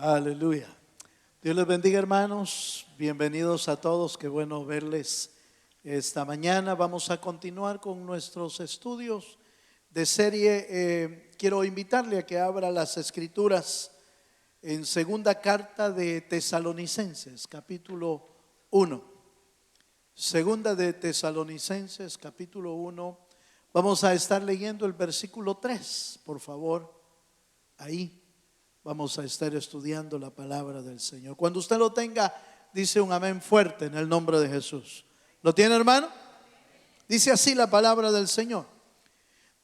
Aleluya. Dios les bendiga, hermanos. Bienvenidos a todos. Qué bueno verles esta mañana. Vamos a continuar con nuestros estudios de serie. Quiero invitarle a que abra las escrituras en segunda carta de Tesalonicenses, capítulo 1. Segunda de Tesalonicenses, capítulo 1. Vamos a estar leyendo el versículo 3, por favor. Ahí vamos a estar estudiando la palabra del Señor. Cuando usted lo tenga, dice un amén fuerte en el nombre de Jesús. ¿Lo tiene, hermano? Dice así la palabra del Señor.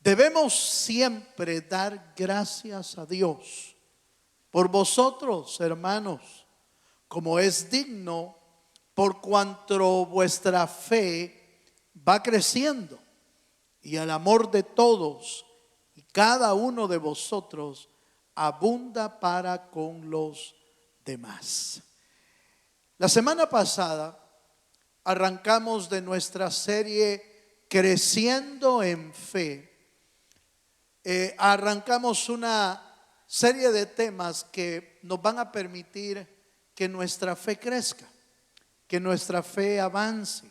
Debemos siempre dar gracias a Dios por vosotros, hermanos, como es digno, por cuanto vuestra fe va creciendo y el amor de todos y cada uno de vosotros abunda para con los demás. La semana pasada arrancamos de nuestra serie Creciendo en Fe. Arrancamos una serie de temas que nos van a permitir que nuestra fe crezca, que nuestra fe avance.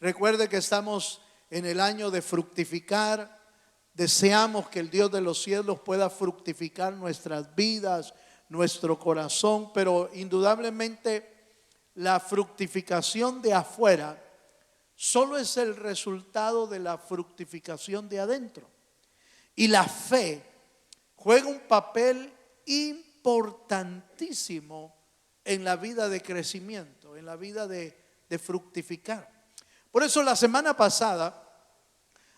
Recuerde que estamos en el año de fructificar. Deseamos que el Dios de los cielos pueda fructificar nuestras vidas, nuestro corazón, pero indudablemente la fructificación de afuera solo es el resultado de la fructificación de adentro. Y la fe juega un papel importantísimo en la vida de crecimiento, en la vida de fructificar. Por eso la semana pasada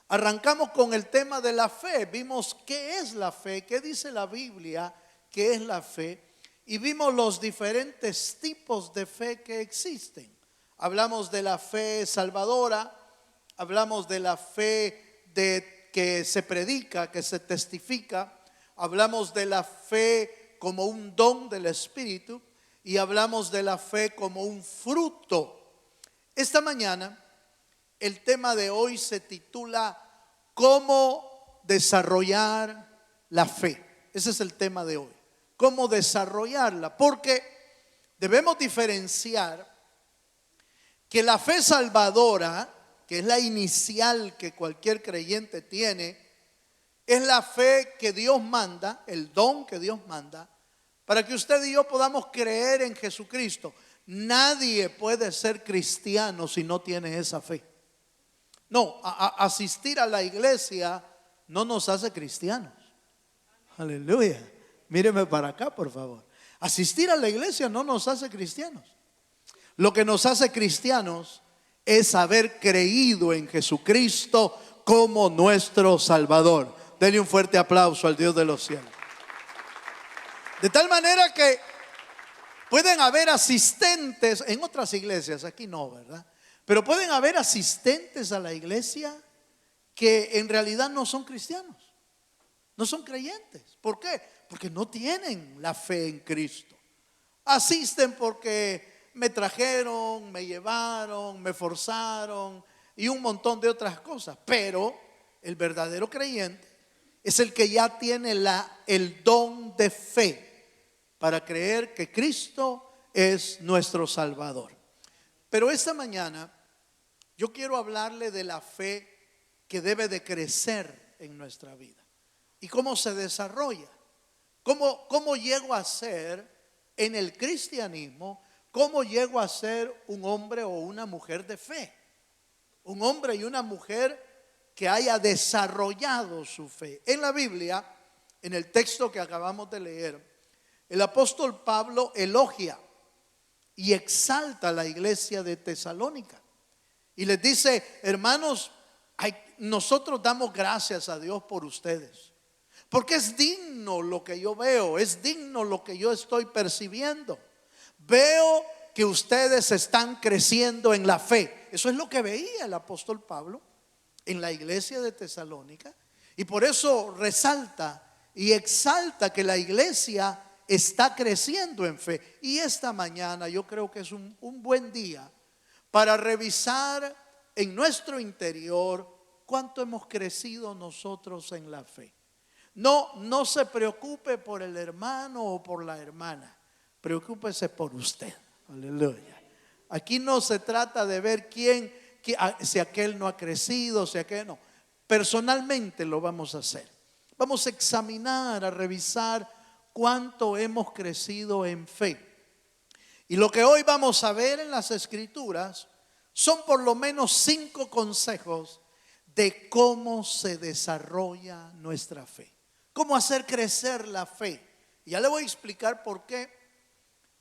arrancamos con el tema de la fe. Vimos qué es la fe, qué dice la Biblia, qué es la fe. Y vimos los diferentes tipos de fe que existen. Hablamos de la fe salvadora, hablamos de la fe que se predica, que se testifica. Hablamos de la fe como un don del Espíritu y hablamos de la fe como un fruto. Esta mañana el tema de hoy se titula ¿Cómo desarrollar la fe? Ese es el tema de hoy. ¿Cómo desarrollarla? Porque debemos diferenciar que la fe salvadora, que es la inicial que cualquier creyente tiene, es la fe que Dios manda, el don que Dios manda, para que usted y yo podamos creer en Jesucristo. Nadie puede ser cristiano si no tiene esa fe. No, asistir a la iglesia no nos hace cristianos. Aleluya. Míreme para acá, por favor. Asistir a la iglesia no nos hace cristianos. Lo que nos hace cristianos es haber creído en Jesucristo como nuestro Salvador. Denle un fuerte aplauso al Dios de los cielos. De tal manera que pueden haber asistentes en otras iglesias, aquí no, ¿verdad? Pero pueden haber asistentes a la iglesia que en realidad no son cristianos, no son creyentes. ¿Por qué? Porque no tienen la fe en Cristo. Asisten porque me trajeron, me llevaron, me forzaron y un montón de otras cosas. Pero el verdadero creyente es el que ya tiene el don de fe para creer que Cristo es nuestro Salvador. Pero esta mañana yo quiero hablarle de la fe que debe de crecer en nuestra vida. ¿Y cómo se desarrolla? ¿Cómo llego a ser en el cristianismo? ¿Cómo llego a ser un hombre o una mujer de fe? Un hombre y una mujer que haya desarrollado su fe. En la Biblia, en el texto que acabamos de leer, el apóstol Pablo elogia y exalta a la iglesia de Tesalónica. Y les dice, hermanos, nosotros damos gracias a Dios por ustedes. Porque es digno lo que yo veo, es digno lo que yo estoy percibiendo. Veo que ustedes están creciendo en la fe. Eso es lo que veía el apóstol Pablo en la iglesia de Tesalónica. Y por eso resalta y exalta que la iglesia está creciendo en fe. Y esta mañana yo creo que es un buen día para revisar en nuestro interior cuánto hemos crecido nosotros en la fe. No se preocupe por el hermano o por la hermana. preocúpese por usted. Aleluya. Aquí no se trata de ver si aquel no ha crecido, si aquel no. Personalmente lo vamos a hacer. Vamos a examinar, a revisar cuánto hemos crecido en fe. Y lo que hoy vamos a ver en las Escrituras son por lo menos 5 consejos de cómo se desarrolla nuestra fe. Cómo hacer crecer la fe. Y ya le voy a explicar por qué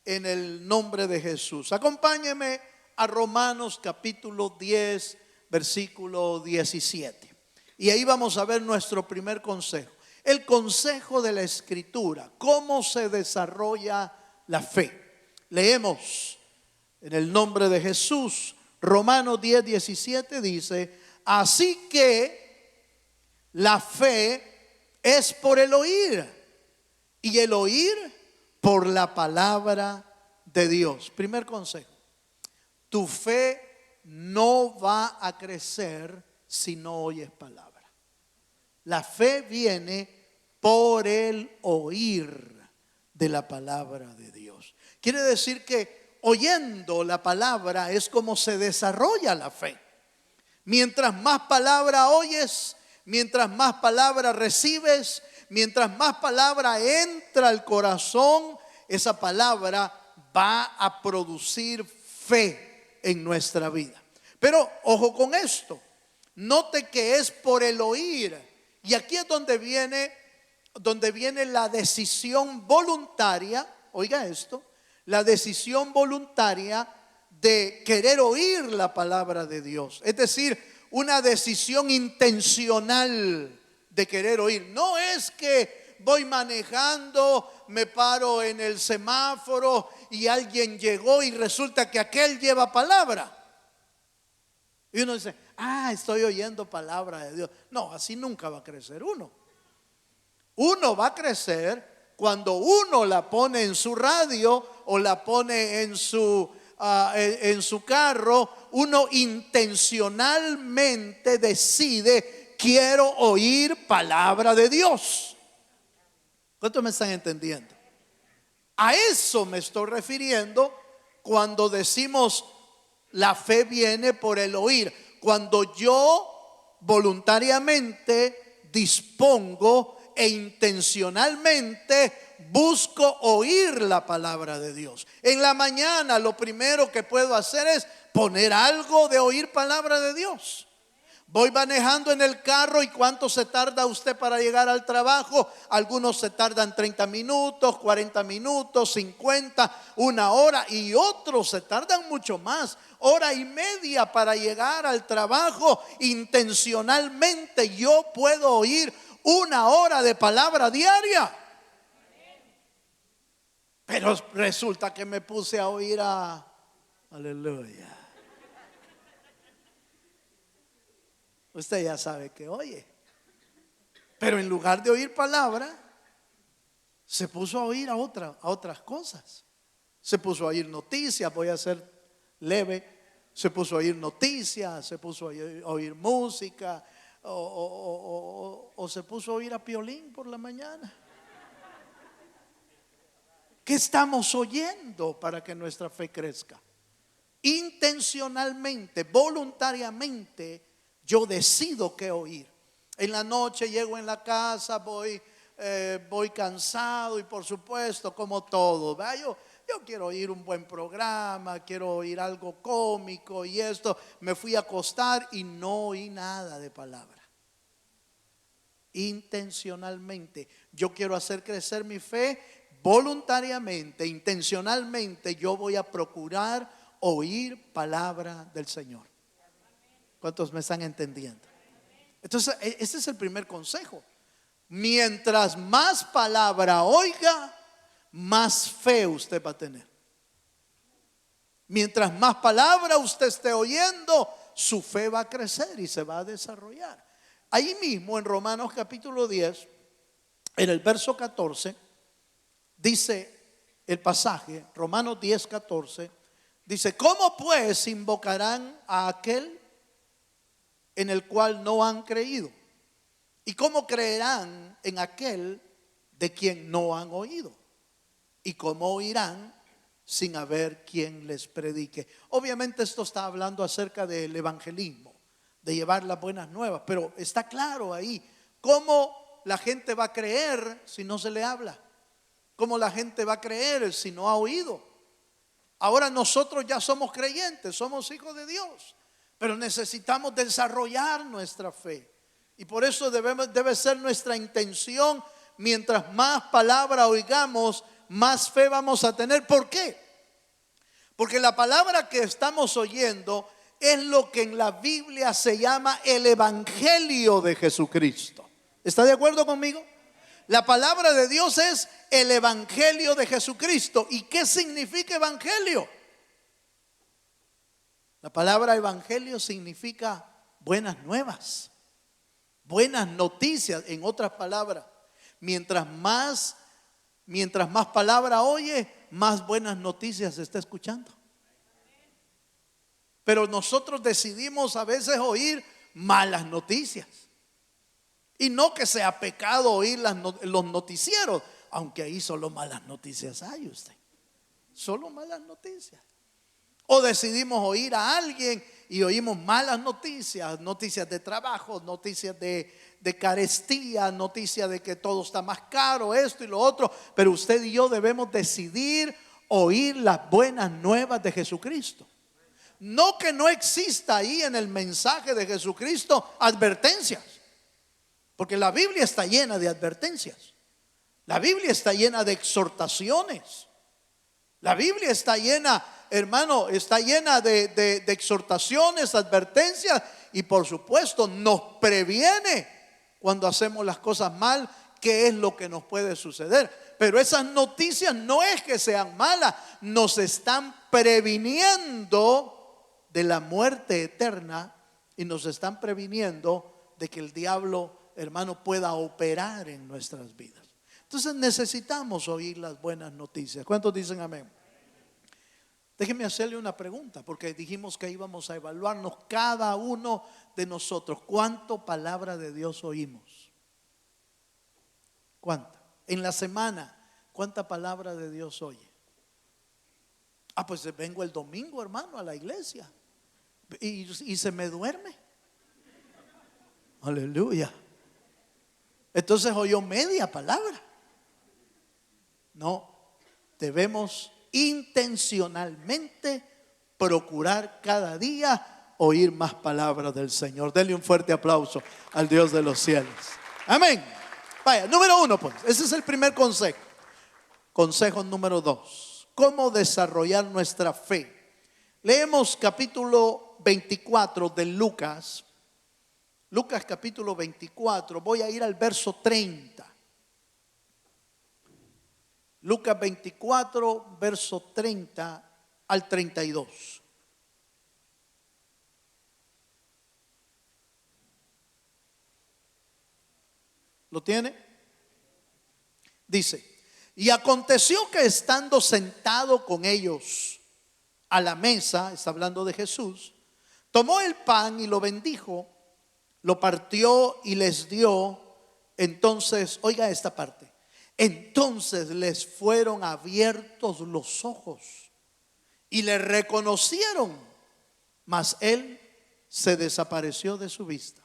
en el nombre de Jesús. Acompáñeme a Romanos capítulo 10, versículo 17. Y ahí vamos a ver nuestro primer consejo. El consejo de la Escritura. Cómo se desarrolla la fe. Leemos en el nombre de Jesús. Romanos 10, 17 dice: así que la fe es por el oír, y el oír por la palabra de Dios. Primer consejo: tu fe no va a crecer si no oyes palabra. La fe viene por el oír de la palabra de Dios. Quiere decir que oyendo la palabra es como se desarrolla la fe. Mientras más palabra oyes, mientras más palabra recibes, mientras más palabra entra al corazón, esa palabra va a producir fe en nuestra vida. Pero ojo con esto, note que es por el oír. Y aquí es donde viene la decisión voluntaria, oiga esto, la decisión voluntaria de querer oír la palabra de Dios. Es decir, una decisión intencional de querer oír. No es que voy manejando, me paro en el semáforo y alguien llegó y resulta que aquel lleva palabra. Y uno dice: estoy oyendo palabra de Dios. No, así nunca va a crecer uno. Uno va a crecer cuando uno la pone en su radio o la pone en su carro. Uno intencionalmente decide: quiero oír palabra de Dios. ¿Cuántos me están entendiendo? A eso me estoy refiriendo cuando decimos la fe viene por el oír. Cuando yo voluntariamente dispongo e intencionalmente busco oír la palabra de Dios. En la mañana lo primero que puedo hacer es poner algo de oír palabra de Dios. Voy manejando en el carro, y ¿cuánto se tarda usted para llegar al trabajo? Algunos se tardan 30 minutos, 40 minutos, 50, 1 hora, y otros se tardan mucho más, 1:30 para llegar al trabajo. Intencionalmente yo puedo oír 1 hora de palabra diaria. Pero resulta que me puse a oír aleluya. Usted ya sabe que oye. Pero en lugar de oír palabra, se puso a oír a otras cosas. Se puso a oír noticias, voy a ser leve. Se puso a oír noticias, se puso a oír música, o se puso a oír a Piolín por la mañana. ¿Qué estamos oyendo para que nuestra fe crezca? Intencionalmente, voluntariamente, yo decido qué oír. En la noche llego en la casa, voy cansado, y por supuesto, como todo, yo quiero oír un buen programa, quiero oír algo cómico y esto. Me fui a acostar y no oí nada de palabra. Intencionalmente, yo quiero hacer crecer mi fe voluntariamente, intencionalmente. Yo voy a procurar oír palabra del Señor. ¿Cuántos me están entendiendo? Entonces, este es el primer consejo. Mientras más palabra oiga, más fe usted va a tener. Mientras más palabra usted esté oyendo, su fe va a crecer y se va a desarrollar. Ahí mismo en Romanos capítulo 10, en el verso 14, dice el pasaje, Romanos 10, 14, dice: ¿cómo pues invocarán a aquel en el cual no han creído? ¿Y cómo creerán en aquel de quien no han oído? ¿Y cómo oirán sin haber quien les predique? Obviamente esto está hablando acerca del evangelismo, de llevar las buenas nuevas, pero está claro ahí cómo la gente va a creer si no se le habla, cómo la gente va a creer si no ha oído. Ahora nosotros ya somos creyentes, somos hijos de Dios, pero necesitamos desarrollar nuestra fe. Y por eso debe ser nuestra intención, mientras más palabra oigamos, más fe vamos a tener. ¿Por qué? Porque la palabra que estamos oyendo es lo que en la Biblia se llama el Evangelio de Jesucristo. ¿Está de acuerdo conmigo? La palabra de Dios es el Evangelio de Jesucristo. ¿Y qué significa evangelio? La palabra evangelio significa buenas nuevas, buenas noticias. En otras palabras, mientras más palabra oye, más buenas noticias se está escuchando. Pero nosotros decidimos a veces oír malas noticias. Y no que sea pecado oír los noticieros, aunque ahí solo malas noticias hay usted. Solo malas noticias. O decidimos oír a alguien y oímos malas noticias, noticias de trabajo, noticias de carestía, noticias de que todo está más caro, esto y lo otro. Pero usted y yo debemos decidir oír las buenas nuevas de Jesucristo. No que no exista ahí en el mensaje de Jesucristo advertencias, porque la Biblia está llena de advertencias. La Biblia está llena de exhortaciones. La Biblia está llena, hermano, está llena de exhortaciones, advertencias, y por supuesto nos previene cuando hacemos las cosas mal, qué es lo que nos puede suceder. Pero esas noticias no es que sean malas, nos están previniendo de la muerte eterna y nos están previniendo de que el diablo, hermano, pueda operar en nuestras vidas. Entonces necesitamos oír las buenas noticias. ¿Cuántos dicen amén? Déjenme hacerle una pregunta, porque dijimos que íbamos a evaluarnos cada uno de nosotros. ¿Cuánta palabra de Dios oímos? ¿Cuánta? En la semana, ¿cuánta palabra de Dios oye? Pues vengo el domingo, hermano, a la iglesia y se me duerme. Aleluya. Entonces oyó media palabra. No, debemos intencionalmente procurar cada día oír más palabras del Señor. Denle un fuerte aplauso al Dios de los cielos. Amén. Vaya, número 1, pues, ese es el primer consejo. Consejo número 2, ¿cómo desarrollar nuestra fe? Leemos capítulo 24 de Lucas. Lucas capítulo 24, voy a ir al verso 30. Lucas 24, verso 30 al 32. ¿Lo tiene? Dice: y aconteció que estando sentado con ellos a la mesa, está hablando de Jesús, tomó el pan y lo bendijo, lo partió y les dio. Entonces, oiga esta parte. Entonces les fueron abiertos los ojos y le reconocieron, mas él se desapareció de su vista.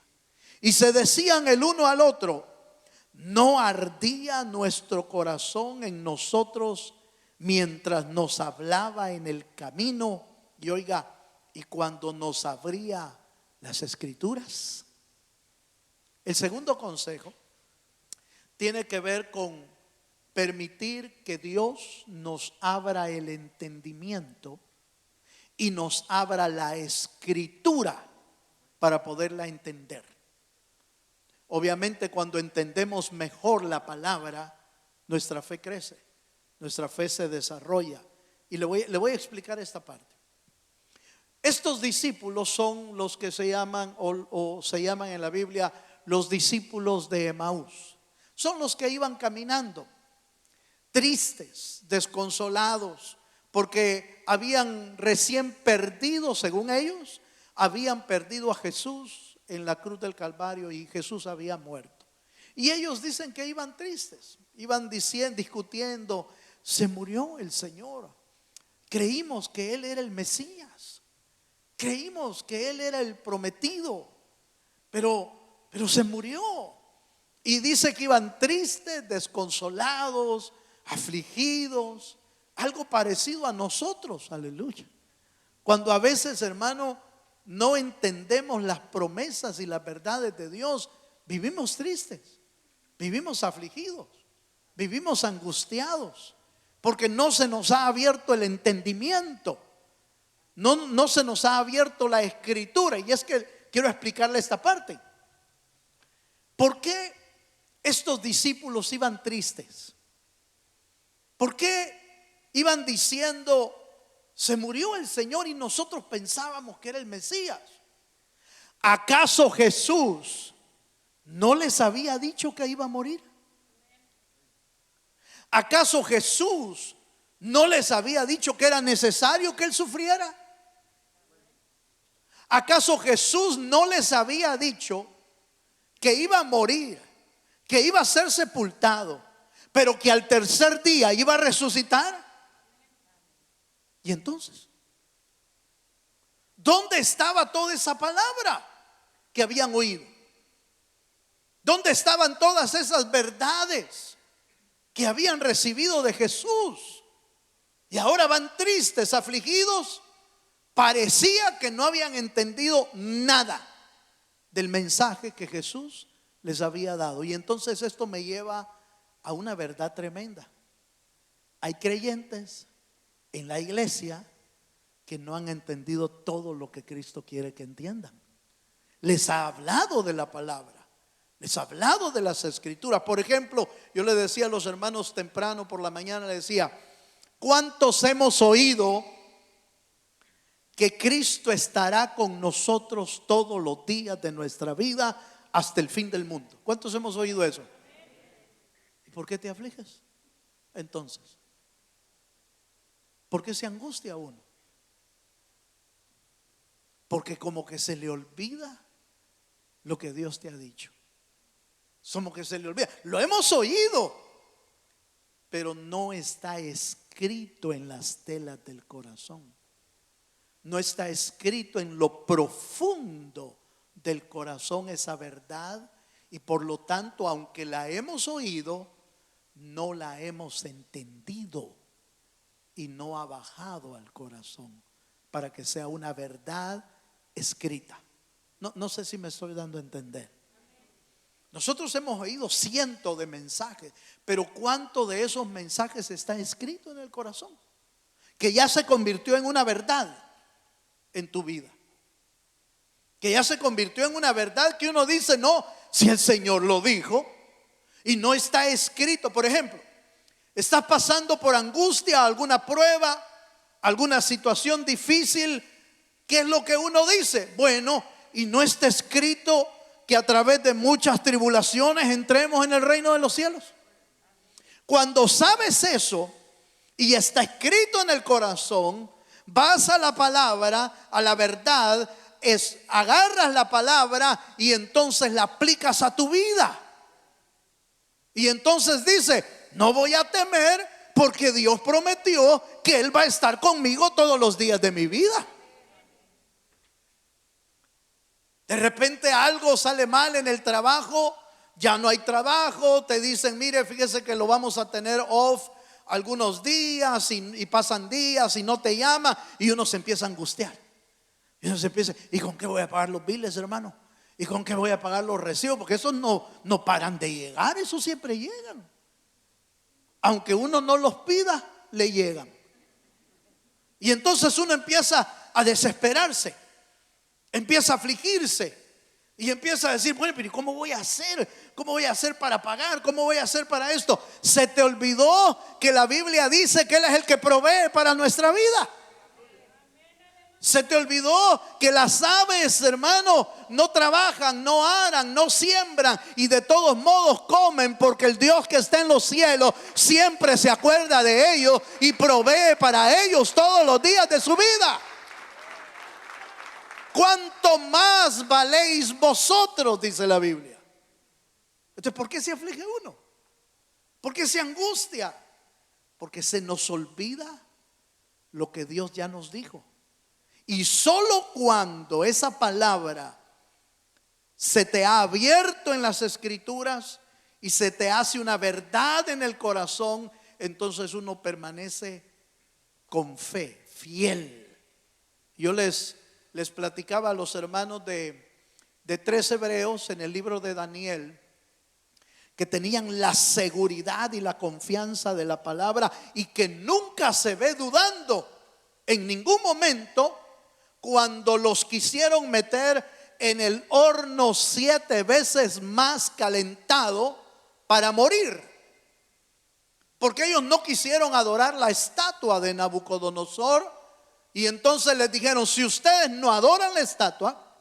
Y se decían el uno al otro: ¿no ardía nuestro corazón en nosotros mientras nos hablaba en el camino? Y oiga, y cuando nos abría las escrituras. El segundo consejo tiene que ver con permitir que Dios nos abra el entendimiento y nos abra la escritura para poderla entender. Obviamente, cuando entendemos mejor la palabra, nuestra fe crece, nuestra fe se desarrolla. Y le voy a explicar esta parte. Estos discípulos son los que se llaman o se llaman en la Biblia los discípulos de Emaús. Son los que iban caminando tristes, desconsolados, porque habían recién perdido, según ellos, habían perdido a Jesús en la cruz del Calvario y Jesús había muerto. Y ellos dicen que iban tristes, iban discutiendo se murió el Señor. Creímos que Él era el Mesías. Creímos que Él era el prometido. Pero se murió. Y dice que iban tristes, desconsolados, afligidos. Algo parecido a nosotros, aleluya. Cuando a veces, hermano, no entendemos las promesas y las verdades de Dios, vivimos tristes, vivimos afligidos, vivimos angustiados, porque no se nos ha abierto el entendimiento, no se nos ha abierto la escritura. Y es que quiero explicarle esta parte. ¿Por qué estos discípulos iban tristes? ¿Por qué iban diciendo, se murió el Señor y nosotros pensábamos que era el Mesías? ¿Acaso Jesús no les había dicho que iba a morir? ¿Acaso Jesús no les había dicho que era necesario que Él sufriera? ¿Acaso Jesús no les había dicho que iba a morir, que iba a ser sepultado, pero que al tercer día iba a resucitar? Y entonces, ¿dónde estaba toda esa palabra que habían oído? ¿Dónde estaban todas esas verdades que habían recibido de Jesús? Y ahora van tristes, afligidos. Parecía que no habían entendido nada del mensaje que Jesús les había dado. Y entonces esto me lleva a una verdad tremenda. Hay creyentes en la iglesia que no han entendido todo lo que Cristo quiere que entiendan. Les ha hablado de la palabra, les ha hablado de las escrituras. Por ejemplo, yo le decía a los hermanos temprano por la mañana, le decía, ¿cuántos hemos oído que Cristo estará con nosotros todos los días de nuestra vida hasta el fin del mundo? ¿Cuántos hemos oído eso? ¿Y por qué te afliges entonces? ¿Por qué se angustia uno? Porque como que se le olvida lo que Dios te ha dicho. Como que se le olvida. Lo hemos oído, pero no está escrito en las telas del corazón. No está escrito en lo profundo del corazón esa verdad. Y por lo tanto, aunque la hemos oído, no la hemos entendido. Y no ha bajado al corazón para que sea una verdad escrita. No sé si me estoy dando a entender. Nosotros hemos oído cientos de mensajes, pero ¿cuánto de esos mensajes está escrito en el corazón? Que ya se convirtió en una verdad en tu vida. Que ya se convirtió en una verdad que uno dice, no, si el Señor lo dijo y no está escrito. Por ejemplo, estás pasando por angustia, alguna prueba, alguna situación difícil. ¿Qué es lo que uno dice? Bueno, y no está escrito que a través de muchas tribulaciones entremos en el reino de los cielos. Cuando sabes eso y está escrito en el corazón, vas a la palabra, a la verdad, agarras la palabra y entonces la aplicas a tu vida. Y entonces dice, no voy a temer porque Dios prometió que Él va a estar conmigo todos los días de mi vida. De repente algo sale mal en el trabajo, ya no hay trabajo, te dicen, mire, fíjese que lo vamos a tener off algunos días y pasan días y no te llama y uno se empieza a angustiar. Y uno se empieza, ¿y con qué voy a pagar los biles, hermano? ¿Y con qué voy a pagar los recibos? Porque esos no paran de llegar, esos siempre llegan. Aunque uno no los pida, le llegan. Y entonces uno empieza a desesperarse, empieza a afligirse y empieza a decir, bueno, pero ¿cómo voy a hacer? ¿Cómo voy a hacer para pagar? ¿Cómo voy a hacer para esto? Se te olvidó que la Biblia dice que Él es el que provee para nuestra vida. Se te olvidó que las aves, hermano, no trabajan, no aran, no siembran y de todos modos comen, porque el Dios que está en los cielos siempre se acuerda de ellos y provee para ellos todos los días de su vida. ¿Cuánto más valéis vosotros? Dice la Biblia. Entonces, ¿por qué se aflige uno? ¿Por qué se angustia? Porque se nos olvida lo que Dios ya nos dijo. Y solo cuando esa palabra se te ha abierto en las Escrituras y se te hace una verdad en el corazón, entonces uno permanece con fe, fiel. Yo les platicaba a los hermanos de 3 hebreos en el libro de Daniel, que tenían la seguridad y la confianza de la palabra y que nunca se ve dudando en ningún momento cuando los quisieron meter en el horno 7 veces más calentado para morir. Porque ellos no quisieron adorar la estatua de Nabucodonosor y entonces les dijeron: si ustedes no adoran la estatua,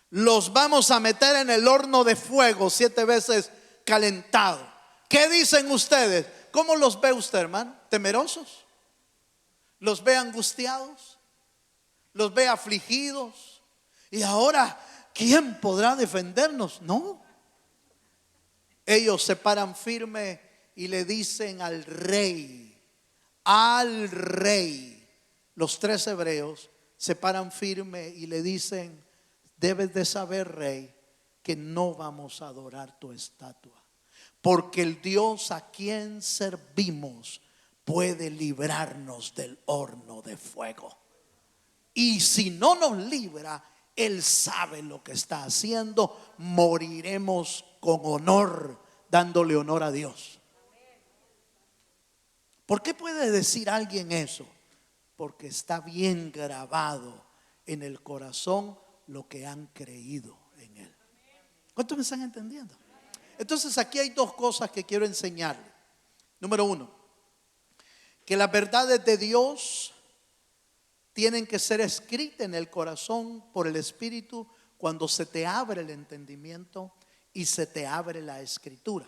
los vamos a meter en el horno de fuego 7 veces calentado. ¿Qué dicen ustedes? ¿Cómo los ve usted, hermano? ¿Temerosos? ¿Los ve angustiados? ¿Los ve afligidos? Y ahora, ¿quién podrá defendernos? No. Ellos se paran firme y le dicen al rey, los 3 hebreos se paran firme y le dicen: debes de saber, rey, que no vamos a adorar tu estatua, porque el Dios a quien servimos puede librarnos del horno de fuego. Y si no nos libra, Él sabe lo que está haciendo. Moriremos con honor, dándole honor a Dios. ¿Por qué puede decir alguien eso? Porque está bien grabado en el corazón lo que han creído en Él. ¿Cuántos me están entendiendo? Entonces aquí hay 2 cosas que quiero enseñarle. Número 1, que las verdades de Dios tienen que ser escritas en el corazón por el Espíritu cuando se te abre el entendimiento y se te abre la Escritura.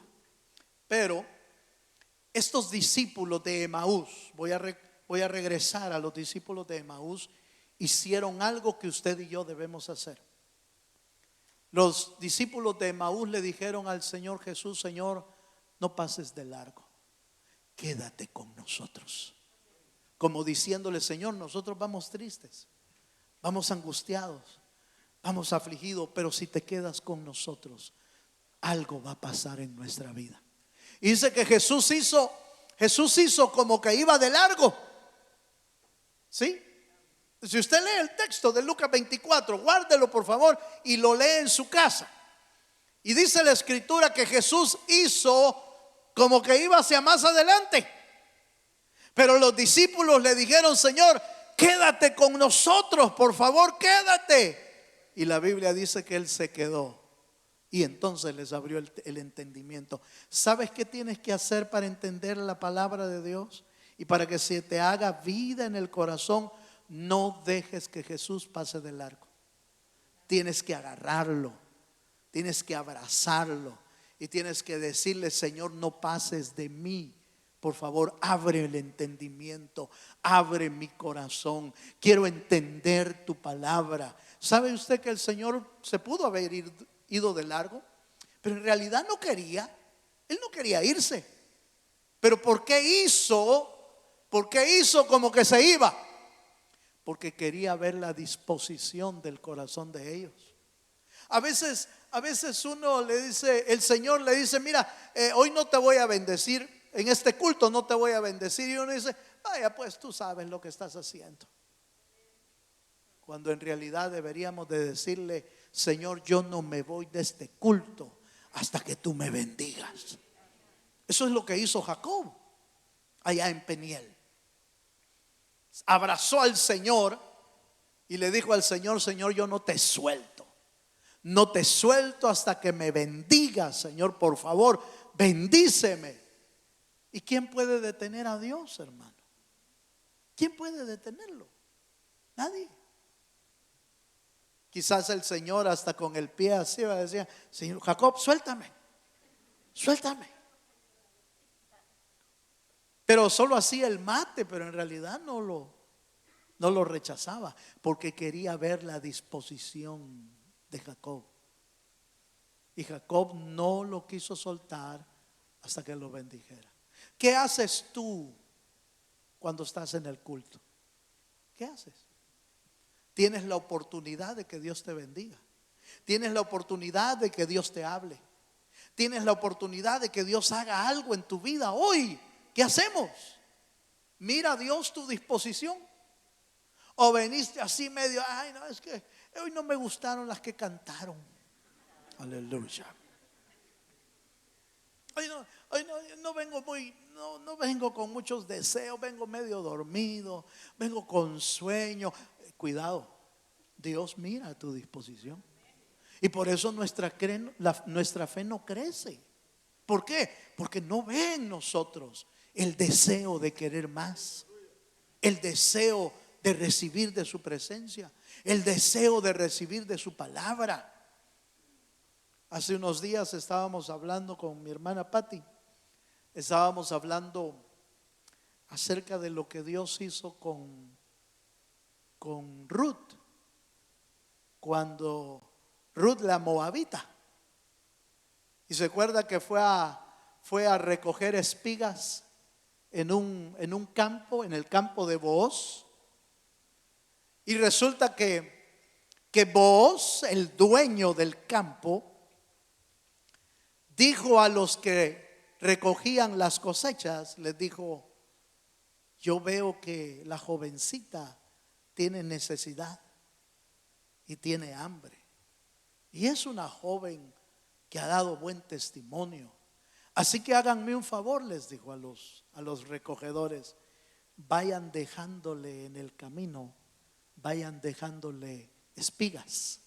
Pero estos discípulos de Emaús, voy a regresar a los discípulos de Emaús, hicieron algo que usted y yo debemos hacer. Los discípulos de Emaús le dijeron al Señor Jesús: Señor, no pases de largo, quédate con nosotros. Como diciéndole: Señor, nosotros vamos tristes, vamos angustiados, vamos afligidos, pero si te quedas con nosotros, algo va a pasar en nuestra vida. Y dice que Jesús hizo como que iba de largo. ¿Sí? Si usted lee el texto de Lucas 24, guárdelo por favor y lo lee en su casa. Y dice la Escritura que Jesús hizo como que iba hacia más adelante. Pero los discípulos le dijeron: Señor, quédate con nosotros, por favor, quédate. Y la Biblia dice que Él se quedó. Y entonces les abrió el entendimiento. ¿Sabes qué tienes que hacer para entender la palabra de Dios? Y para que se te haga vida en el corazón, no dejes que Jesús pase de largo. Tienes que agarrarlo, tienes que abrazarlo y tienes que decirle: Señor, no pases de mí. Por favor, abre el entendimiento, abre mi corazón. Quiero entender tu palabra. ¿Sabe usted que el Señor se pudo haber ido de largo? Pero en realidad no quería. Él no quería irse. Pero ¿por qué hizo como que se iba? Porque quería ver la disposición del corazón de ellos. A veces uno le dice, el Señor le dice: mira, hoy no te voy a bendecir, en este culto no te voy a bendecir. Y uno dice: vaya, pues tú sabes lo que estás haciendo. Cuando en realidad deberíamos de decirle: Señor, yo no me voy de este culto hasta que tú me bendigas. Eso es lo que hizo Jacob allá en Peniel. Abrazó al Señor y le dijo al Señor: Señor, yo no te suelto. No te suelto hasta que me bendigas, Señor, por favor, bendíceme. ¿Y quién puede detener a Dios, hermano? ¿Quién puede detenerlo? Nadie. Quizás el Señor hasta con el pie así va a decir: Señor Jacob, suéltame. Pero solo hacía el mate, pero en realidad no lo rechazaba, porque quería ver la disposición de Jacob. Y Jacob no lo quiso soltar hasta que lo bendijera. ¿Qué haces tú cuando estás en el culto? ¿Qué haces? Tienes la oportunidad de que Dios te bendiga. Tienes la oportunidad de que Dios te hable. Tienes la oportunidad de que Dios haga algo en tu vida hoy. ¿Qué hacemos? Mira a Dios tu disposición. O veniste así medio, ay no, es que hoy no me gustaron las que cantaron. Aleluya. Hoy no vengo no vengo con muchos deseos, vengo medio dormido, vengo con sueño. Cuidado, Dios mira tu disposición. Y por eso nuestra fe no crece. ¿Por qué? Porque no ve en nosotros el deseo de querer más, el deseo de recibir de su presencia, el deseo de recibir de su palabra. Hace unos días estábamos hablando con mi hermana Patti. Estábamos hablando acerca de lo que Dios hizo con Ruth, cuando Ruth la moabita, y se acuerda que fue a recoger espigas en un campo, en el campo de Booz. Y resulta que Booz, el dueño del campo, dijo a los que recogían las cosechas, les dijo: yo veo que la jovencita tiene necesidad y tiene hambre, y es una joven que ha dado buen testimonio, así que háganme un favor, les dijo a los recogedores: vayan dejándole en el camino, vayan dejándole espigas.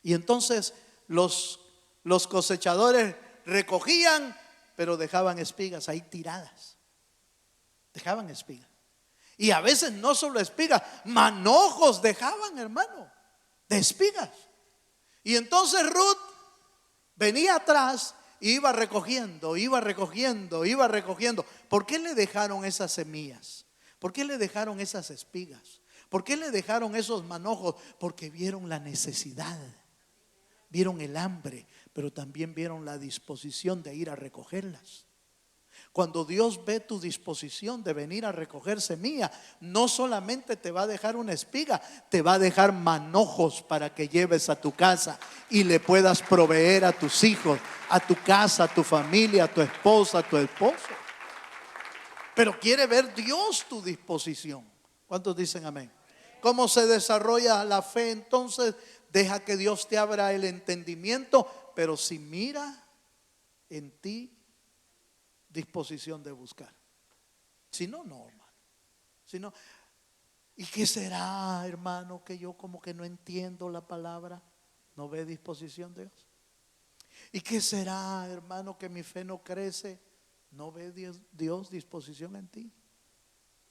Y entonces los cosechadores recogían, pero dejaban espigas ahí tiradas. Dejaban espigas. Y a veces no solo espigas, manojos dejaban, hermano, de espigas. Y entonces Ruth venía atrás y iba recogiendo. ¿Por qué le dejaron esas semillas? ¿Por qué le dejaron esas espigas? ¿Por qué le dejaron esos manojos? Porque vieron la necesidad, vieron el hambre, pero también vieron la disposición de ir a recogerlas. Cuando Dios ve tu disposición de venir a recoger semilla, no solamente te va a dejar una espiga, te va a dejar manojos para que lleves a tu casa y le puedas proveer a tus hijos, a tu casa, a tu familia, a tu esposa, a tu esposo. Pero quiere ver Dios tu disposición. ¿Cuántos dicen amén? ¿Cómo se desarrolla la fe entonces? Deja que Dios te abra el entendimiento, pero si mira en ti disposición de buscar. Si no, no, hermano. Si no, ¿y qué será, hermano? Que yo como que no entiendo la palabra. ¿No ve disposición de Dios? ¿Y qué será, hermano, que mi fe no crece? ¿No ve Dios disposición en ti?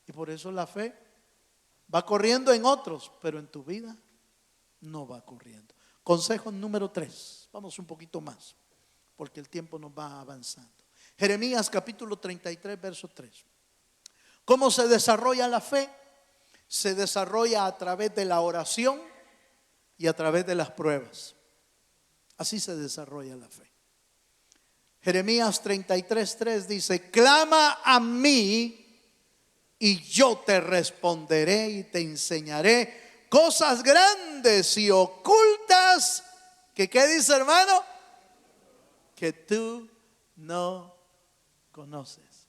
Y por eso la fe va corriendo en otros, pero en tu vida no va corriendo. Consejo número 3. Vamos un poquito más, porque el tiempo nos va avanzando. Jeremías capítulo 33, verso 3. ¿Cómo se desarrolla la fe? Se desarrolla a través de la oración y a través de las pruebas. Así se desarrolla la fe. Jeremías 33, 3 dice: clama a mí y yo te responderé y te enseñaré cosas grandes y ocultas que, ¿qué dice, hermano? Que tú no conoces.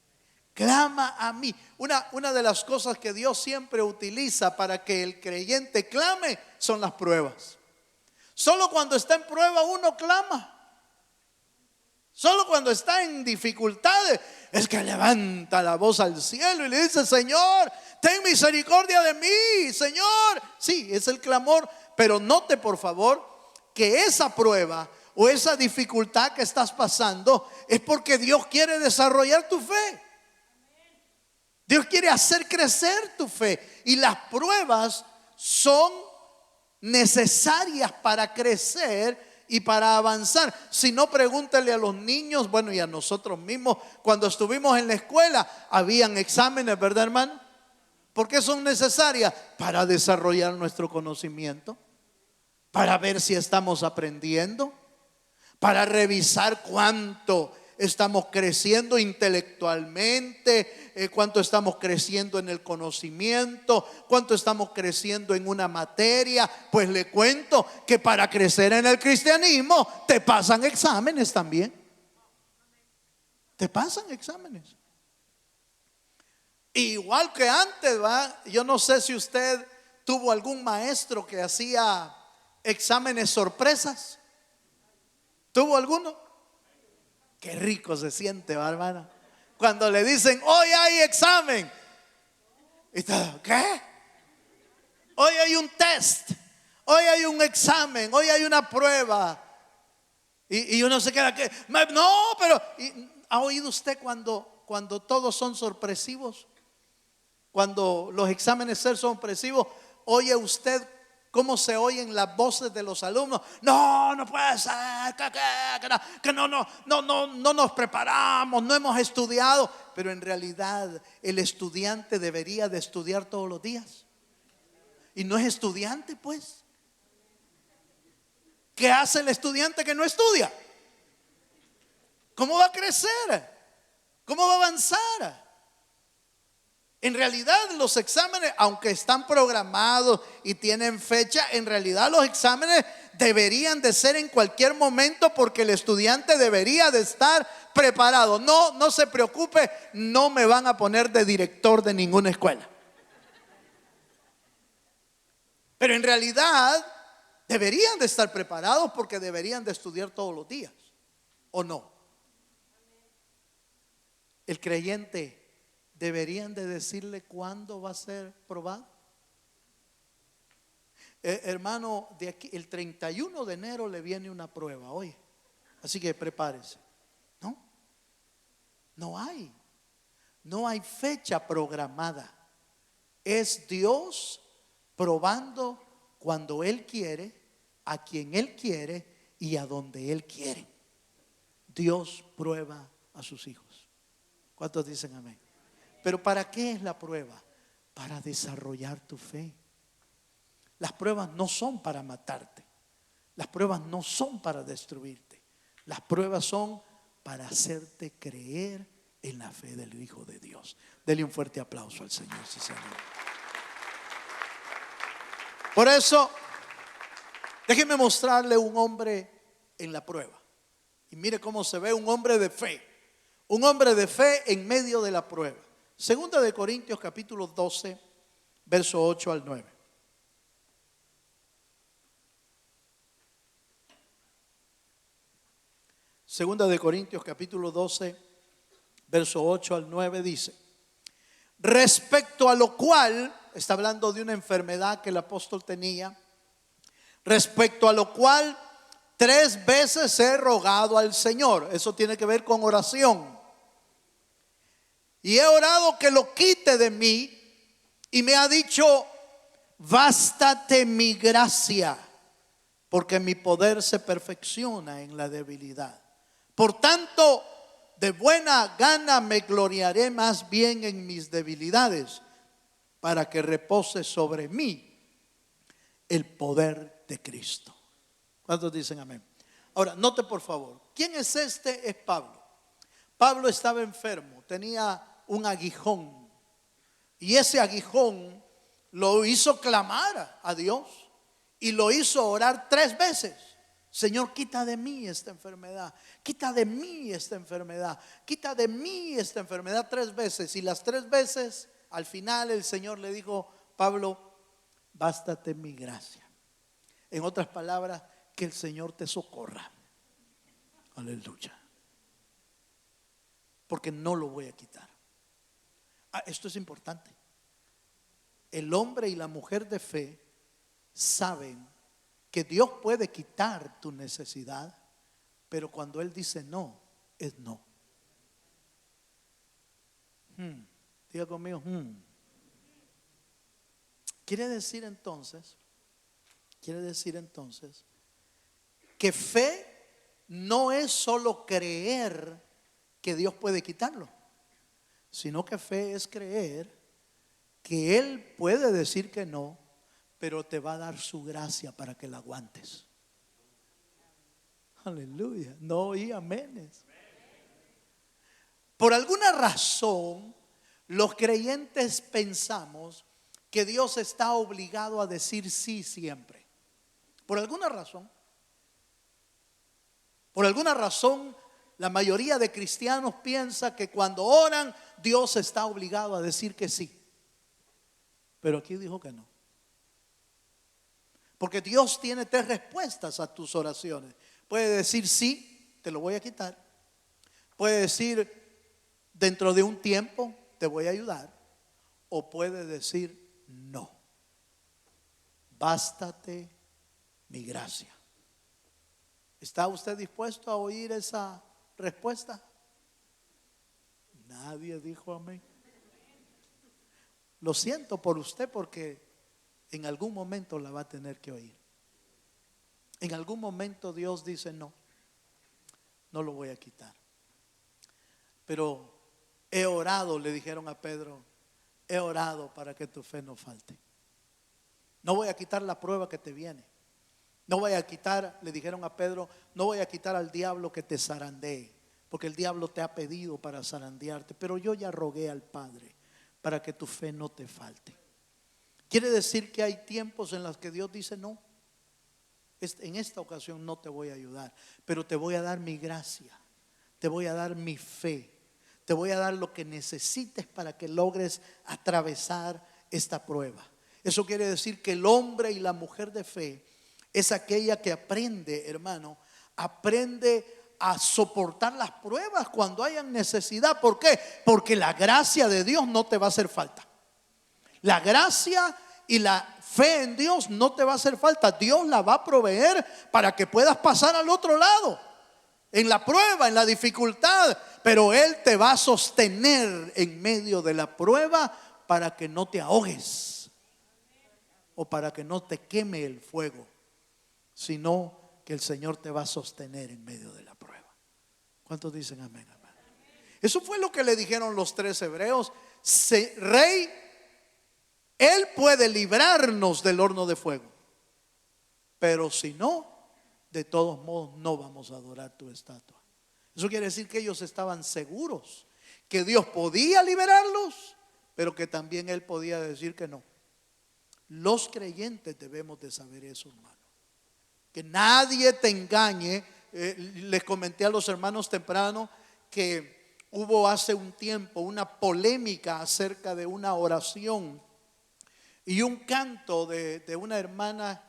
Clama a mí. Una de las cosas que Dios siempre utiliza para que el creyente clame son las pruebas. Solo cuando está en prueba uno clama. Solo cuando está en dificultades es que levanta la voz al cielo y le dice: Señor, ten misericordia de mí, Señor. Sí, es el clamor, pero note por favor que esa prueba o esa dificultad que estás pasando es porque Dios quiere desarrollar tu fe. Dios quiere hacer crecer tu fe, y las pruebas son necesarias para crecer y para avanzar. Si no, pregúntale a los niños, bueno, y a nosotros mismos. Cuando estuvimos en la escuela habían exámenes, ¿verdad, hermano? ¿Por qué son necesarias? Para desarrollar nuestro conocimiento, para ver si estamos aprendiendo, para revisar cuánto estamos creciendo intelectualmente, cuánto estamos creciendo en el conocimiento, cuánto estamos creciendo en una materia. Pues le cuento que para crecer en el cristianismo te pasan exámenes también. Te pasan exámenes. Igual que antes, ¿va? Yo no sé si usted tuvo algún maestro que hacía exámenes sorpresas. ¿Tuvo alguno? Qué rico se siente, ¿va, hermana? Cuando le dicen, hoy hay examen. Y todo, ¿qué? Hoy hay un test. Hoy hay un examen. Hoy hay una prueba. Y uno se queda que, no, pero ¿ha oído usted cuando todos son sorpresivos? Cuando los exámenes son sorpresivos, ¿oye usted cómo se oyen las voces de los alumnos? No, no puede ser, que no nos preparamos, no hemos estudiado. Pero en realidad el estudiante debería de estudiar todos los días. Y no es estudiante, pues. ¿Qué hace el estudiante que no estudia? ¿Cómo va a crecer? ¿Cómo va a avanzar? En realidad los exámenes, aunque están programados y tienen fecha, en realidad los exámenes deberían de ser en cualquier momento, porque el estudiante debería de estar preparado. No se preocupe, no me van a poner de director de ninguna escuela. Pero en realidad deberían de estar preparados, porque deberían de estudiar todos los días, ¿o no? El creyente deberían de decirle cuándo va a ser probado. Hermano, de aquí el 31 de enero le viene una prueba hoy, así que prepárese. No hay fecha programada. Es Dios probando cuando Él quiere, a quien Él quiere y a donde Él quiere. Dios prueba a sus hijos. ¿Cuántos dicen amén? Pero ¿para qué es la prueba? Para desarrollar tu fe. Las pruebas no son para matarte. Las pruebas no son para destruirte. Las pruebas son para hacerte creer en la fe del Hijo de Dios. Dele un fuerte aplauso al Señor, sí, Señor. Por eso, déjeme mostrarle un hombre en la prueba. Y mire cómo se ve un hombre de fe. Un hombre de fe en medio de la prueba. Segunda de Corintios capítulo 12, verso 8 al 9. Segunda de Corintios capítulo 12, verso 8 al 9 dice: respecto a lo cual, está hablando de una enfermedad que el apóstol tenía, respecto a lo cual 3 veces he rogado al Señor. Eso tiene que ver con oración. Y he orado que lo quite de mí, y me ha dicho: bástate mi gracia, porque mi poder se perfecciona en la debilidad. Por tanto, de buena gana me gloriaré más bien en mis debilidades, para que repose sobre mí el poder de Cristo. ¿Cuántos dicen amén? Ahora, note por favor, ¿quién es este? Es Pablo. Pablo estaba enfermo, tenía un aguijón, y ese aguijón lo hizo clamar a Dios y lo hizo orar 3 veces. Señor, quita de mí esta enfermedad, quita de mí esta enfermedad, quita de mí esta enfermedad 3 veces. Y las 3 veces al final el Señor le dijo: Pablo, bástate mi gracia. En otras palabras, que el Señor te socorra. Aleluya. Porque no lo voy a quitar. Esto es importante. El hombre y la mujer de fe saben que Dios puede quitar tu necesidad, pero cuando Él dice no, es no. Diga conmigo. Quiere decir entonces que fe no es solo creer que Dios puede quitarlo, sino que fe es creer que Él puede decir que no, pero te va a dar su gracia para que la aguantes. Aleluya. No oí aménes. Por alguna razón, los creyentes pensamos que Dios está obligado a decir sí siempre. Por alguna razón. Por alguna razón, la mayoría de cristianos piensa que cuando oran, Dios está obligado a decir que sí. Pero aquí dijo que no. Porque Dios tiene 3 respuestas a tus oraciones. Puede decir sí, te lo voy a quitar. Puede decir dentro de un tiempo te voy a ayudar. O puede decir no. Bástate mi gracia. ¿Está usted dispuesto a oír esa respuesta? Nadie dijo amén. Lo siento por usted porque en algún momento la va a tener que oír. En algún momento Dios dice no, no lo voy a quitar. Pero he orado, le dijeron a Pedro, he orado para que tu fe no falte. No voy a quitar la prueba que te viene. No voy a quitar, le dijeron a Pedro, no voy a quitar al diablo que te zarandee, porque el diablo te ha pedido para zarandearte, pero yo ya rogué al Padre para que tu fe no te falte. Quiere decir que hay tiempos en los que Dios dice no, en esta ocasión no te voy a ayudar, pero te voy a dar mi gracia, te voy a dar mi fe, te voy a dar lo que necesites para que logres atravesar esta prueba. Eso quiere decir que el hombre y la mujer de fe es aquella que aprende, hermano, aprende a soportar las pruebas cuando hayan necesidad. ¿Por qué? Porque la gracia de Dios no te va a hacer falta. La gracia y la fe en Dios no te va a hacer falta. Dios la va a proveer para que puedas pasar al otro lado, en la prueba, en la dificultad. Pero Él te va a sostener en medio de la prueba para que no te ahogues o para que no te queme el fuego, sino que el Señor te va a sostener en medio de la prueba. ¿Cuántos dicen amén, amén? Eso fue lo que le dijeron los 3 hebreos. Rey, Él puede librarnos del horno de fuego, pero si no, de todos modos no vamos a adorar tu estatua. Eso quiere decir que ellos estaban seguros que Dios podía liberarlos, pero que también Él podía decir que no. Los creyentes debemos de saber eso, hermano. Que nadie te engañe. Les comenté a los hermanos temprano que hubo hace un tiempo una polémica acerca de una oración y un canto de una hermana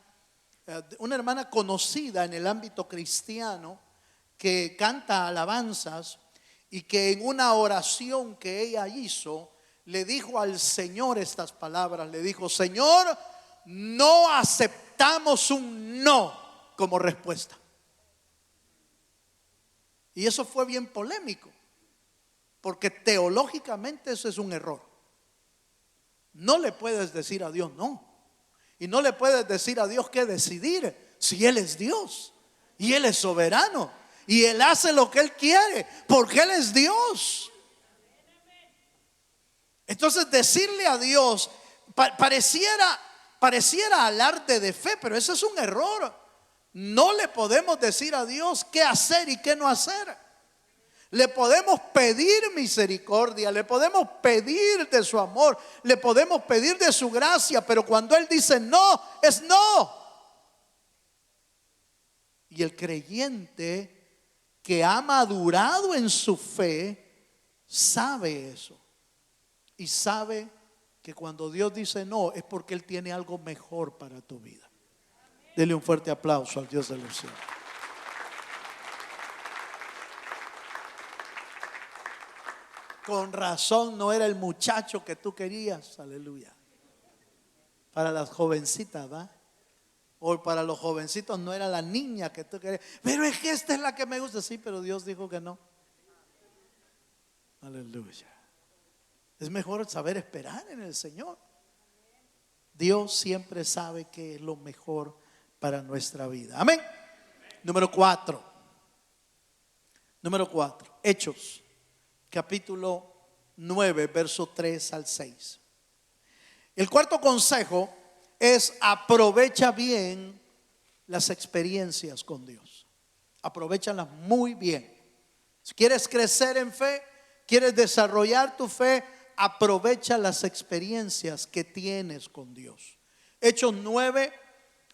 conocida en el ámbito cristiano que canta alabanzas y que en una oración que ella hizo le dijo al Señor estas palabras. Le dijo: Señor, no aceptamos un no como respuesta. Y eso fue bien polémico, porque teológicamente eso es un error. No le puedes decir a Dios no, y no le puedes decir a Dios qué decidir, si Él es Dios y Él es soberano y Él hace lo que Él quiere, porque Él es Dios. Entonces decirle a Dios pareciera alarde de fe, pero eso es un error. No le podemos decir a Dios qué hacer y qué no hacer. Le podemos pedir misericordia, le podemos pedir de su amor, le podemos pedir de su gracia, pero cuando Él dice no, es no. Y el creyente que ha madurado en su fe sabe eso. Y sabe que cuando Dios dice no, es porque Él tiene algo mejor para tu vida. Dele un fuerte aplauso al Dios de los cielos. Con razón no era el muchacho que tú querías, aleluya. Para las jovencitas, ¿va? O para los jovencitos no era la niña que tú querías. Pero es que esta es la que me gusta. Sí, pero Dios dijo que no. Aleluya. Es mejor saber esperar en el Señor. Dios siempre sabe qué es lo mejor para nuestra vida. Amén. Número 4. Hechos, capítulo 9, verso 3 al 6. El cuarto consejo es: aprovecha bien las experiencias con Dios. Aprovéchalas muy bien. Si quieres crecer en fe, ¿Quieres desarrollar tu fe? Aprovecha las experiencias que tienes con Dios. Hechos 9,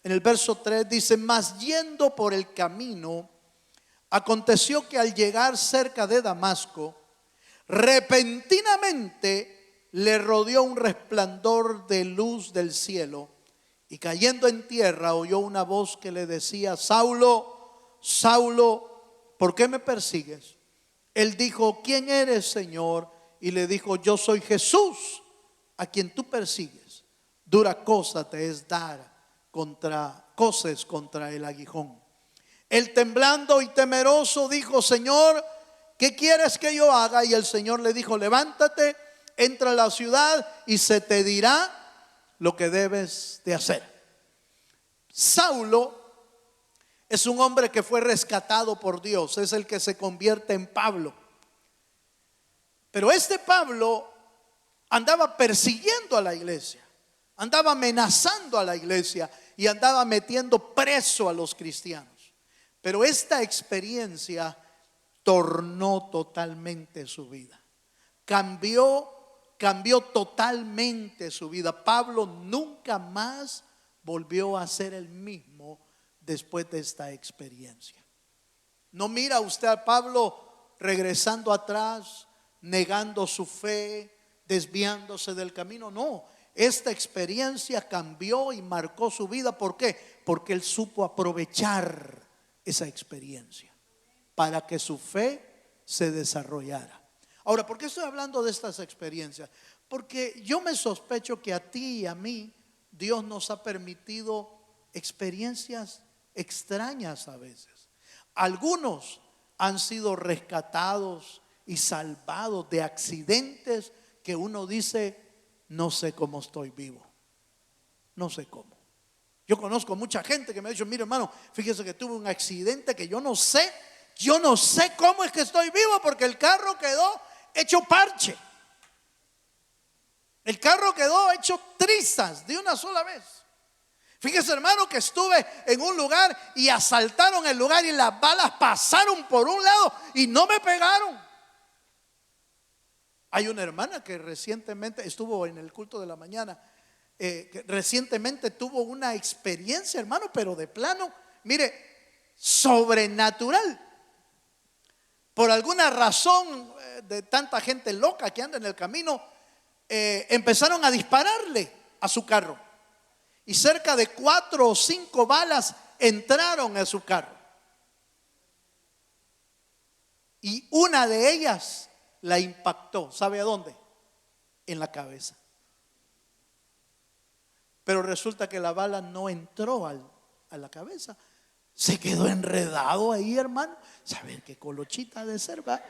en el verso 3 dice: mas yendo por el camino, aconteció que al llegar cerca de Damasco, repentinamente le rodeó un resplandor de luz del cielo, y cayendo en tierra oyó una voz que le decía: Saulo, Saulo, ¿por qué me persigues? Él dijo: ¿quién eres, Señor? Y le dijo: yo soy Jesús, a quien tú persigues. Dura cosa te es dar coces contra el aguijón. Él, temblando y temeroso, dijo: Señor, ¿qué quieres que yo haga? Y el Señor le dijo: levántate, entra a la ciudad y se te dirá lo que debes de hacer. Saulo es un hombre que fue rescatado por Dios, es el que se convierte en Pablo. Pero este Pablo andaba persiguiendo a la iglesia, andaba amenazando a la iglesia y andaba metiendo preso a los cristianos. Pero esta experiencia tornó totalmente su vida, cambió totalmente su vida. Pablo nunca más volvió a ser el mismo después de esta experiencia. No mira usted a Pablo regresando atrás, negando su fe, desviándose del camino. No, esta experiencia cambió y marcó su vida. ¿Por qué? Porque él supo aprovechar esa experiencia para que su fe se desarrollara. Ahora, ¿por qué estoy hablando de estas experiencias? Porque yo me sospecho que a ti y a mí Dios nos ha permitido experiencias extrañas a veces. Algunos han sido rescatados y salvados de accidentes que uno dice: no sé cómo estoy vivo, no sé cómo. Yo conozco mucha gente que me ha dicho: mire, hermano, fíjese que tuve un accidente que yo no sé cómo es que estoy vivo, porque el carro quedó hecho parche, el carro quedó hecho trizas de una sola vez. Fíjese, hermano, que estuve en un lugar y asaltaron el lugar y las balas pasaron por un lado y no me pegaron. Hay una hermana que recientemente estuvo en el culto de la mañana, que recientemente tuvo una experiencia, hermano, pero de plano, mire, sobrenatural. Por alguna razón de tanta gente loca que anda en el camino, empezaron a dispararle a su carro. Y cerca de 4 o 5 balas entraron a su carro. Y una de ellas la impactó. ¿Sabe a dónde? En la cabeza. Pero resulta que la bala no entró a la cabeza. Se quedó enredado ahí, hermano. Saber qué colochita de ser, ¿va?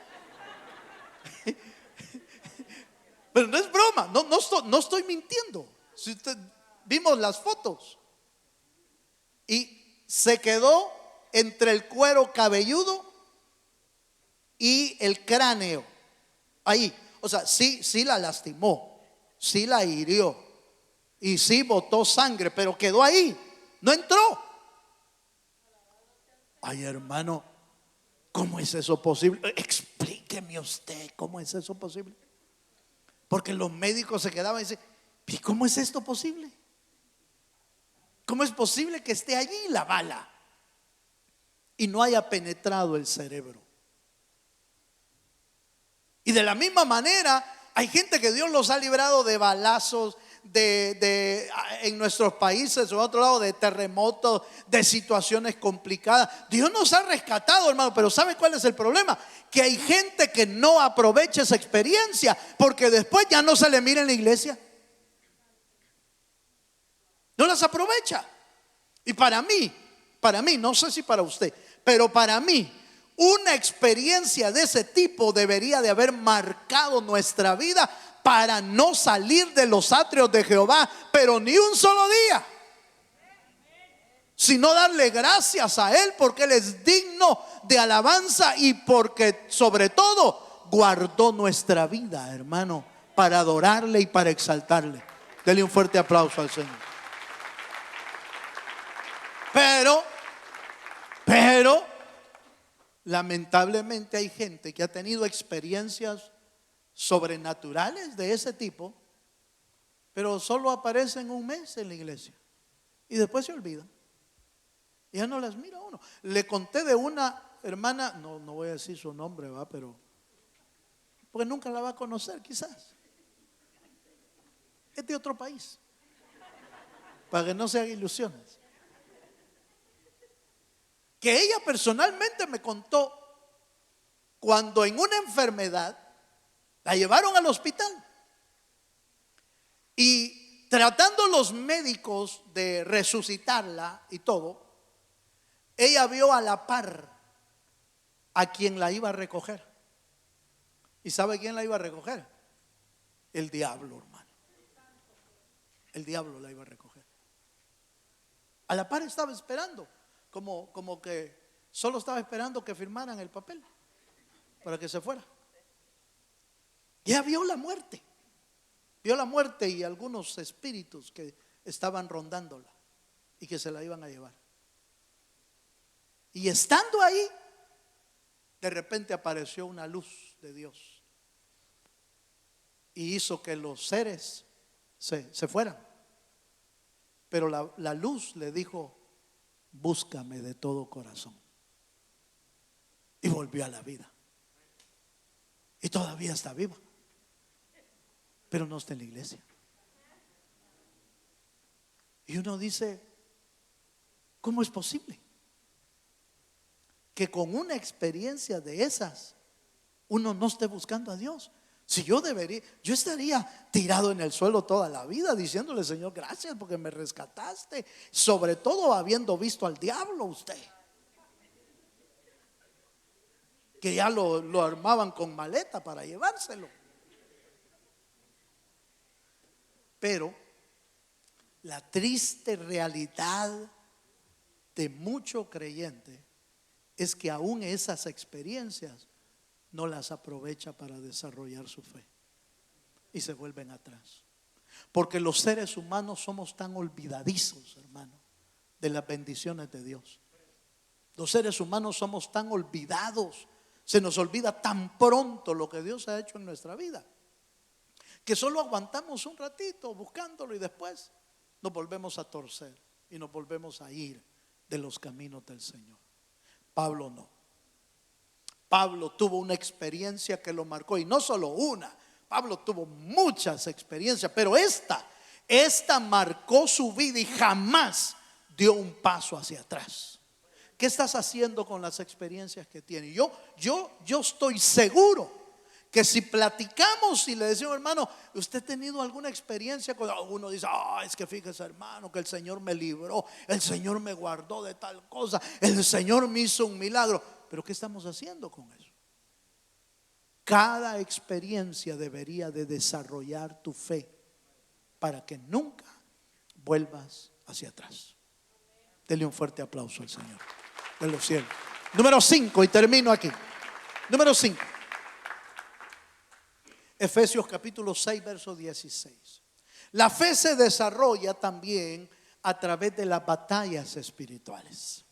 Pero no es broma, no estoy mintiendo. Si usted, vimos las fotos. Y se quedó entre el cuero cabelludo y el cráneo. Ahí, o sea, sí la lastimó, sí la hirió y sí botó sangre, pero quedó ahí, no entró. Ay, hermano, ¿cómo es eso posible? Explíqueme usted, ¿cómo es eso posible? Porque los médicos se quedaban y dicen: ¿y cómo es esto posible? ¿Cómo es posible que esté allí la bala y no haya penetrado el cerebro? Y de la misma manera, hay gente que Dios los ha librado de balazos, en nuestros países o en otro lado, de terremotos, de situaciones complicadas. Dios nos ha rescatado, hermano, pero ¿sabe cuál es el problema? Que hay gente que no aprovecha esa experiencia, porque después ya no se le mira en la iglesia. No las aprovecha. Y para mí, no sé si para usted, pero para mí, una experiencia de ese tipo debería de haber marcado nuestra vida para no salir de los atrios de Jehová, pero ni un solo día, sino darle gracias a Él, porque Él es digno de alabanza y porque sobre todo guardó nuestra vida, hermano, para adorarle y para exaltarle. Dele un fuerte aplauso al Señor. Pero lamentablemente hay gente que ha tenido experiencias sobrenaturales de ese tipo, pero solo aparecen un mes en la iglesia y después se olvidan. Ya no las mira uno. Le conté de una hermana, no voy a decir su nombre, va, pero porque nunca la va a conocer, quizás. Es de otro país, para que no se haga ilusiones. Que ella personalmente me contó cuando en una enfermedad la llevaron al hospital y tratando los médicos de resucitarla y todo, ella vio a la par a quien la iba a recoger. ¿Y sabe quién la iba a recoger? El diablo, hermano. El diablo la iba a recoger. A la par estaba esperando, como que solo estaba esperando que firmaran el papel para que se fuera. Ya vio la muerte. Vio la muerte y algunos espíritus que estaban rondándola y que se la iban a llevar. Y estando ahí, de repente apareció una luz de Dios y hizo que los seres se fueran. Pero la luz le dijo: búscame de todo corazón. Y volvió a la vida. Y todavía está viva, pero no está en la iglesia. Y uno dice: ¿cómo es posible que con una experiencia de esas uno no esté buscando a Dios? Si yo estaría tirado en el suelo toda la vida diciéndole: Señor, gracias porque me rescataste, sobre todo habiendo visto al diablo usted, que ya lo armaban con maleta para llevárselo. Pero la triste realidad de mucho creyente es que aún esas experiencias no las aprovecha para desarrollar su fe y se vuelven atrás. Porque los seres humanos somos tan olvidadizos, hermano, de las bendiciones de Dios. Los seres humanos somos tan olvidados, se nos olvida tan pronto lo que Dios ha hecho en nuestra vida, que solo aguantamos un ratito buscándolo y después nos volvemos a torcer y nos volvemos a ir de los caminos del Señor. Pablo no. Pablo tuvo una experiencia que lo marcó, y no solo una. Pablo tuvo muchas experiencias, pero esta marcó su vida y jamás dio un paso hacia atrás. ¿Qué estás haciendo con las experiencias que tienes? Yo estoy seguro que si platicamos y le decimos: hermano, ¿usted ha tenido alguna experiencia? Uno dice: es que fíjese, hermano, que el Señor me libró, el Señor me guardó de tal cosa, el Señor me hizo un milagro. Pero ¿qué estamos haciendo con eso? Cada experiencia debería de desarrollar tu fe para que nunca vuelvas hacia atrás. Dele un fuerte aplauso al Señor de los cielos. Número 5, y termino aquí. Número 5. Efesios capítulo 6, verso 16. La fe se desarrolla también a través de las batallas espirituales.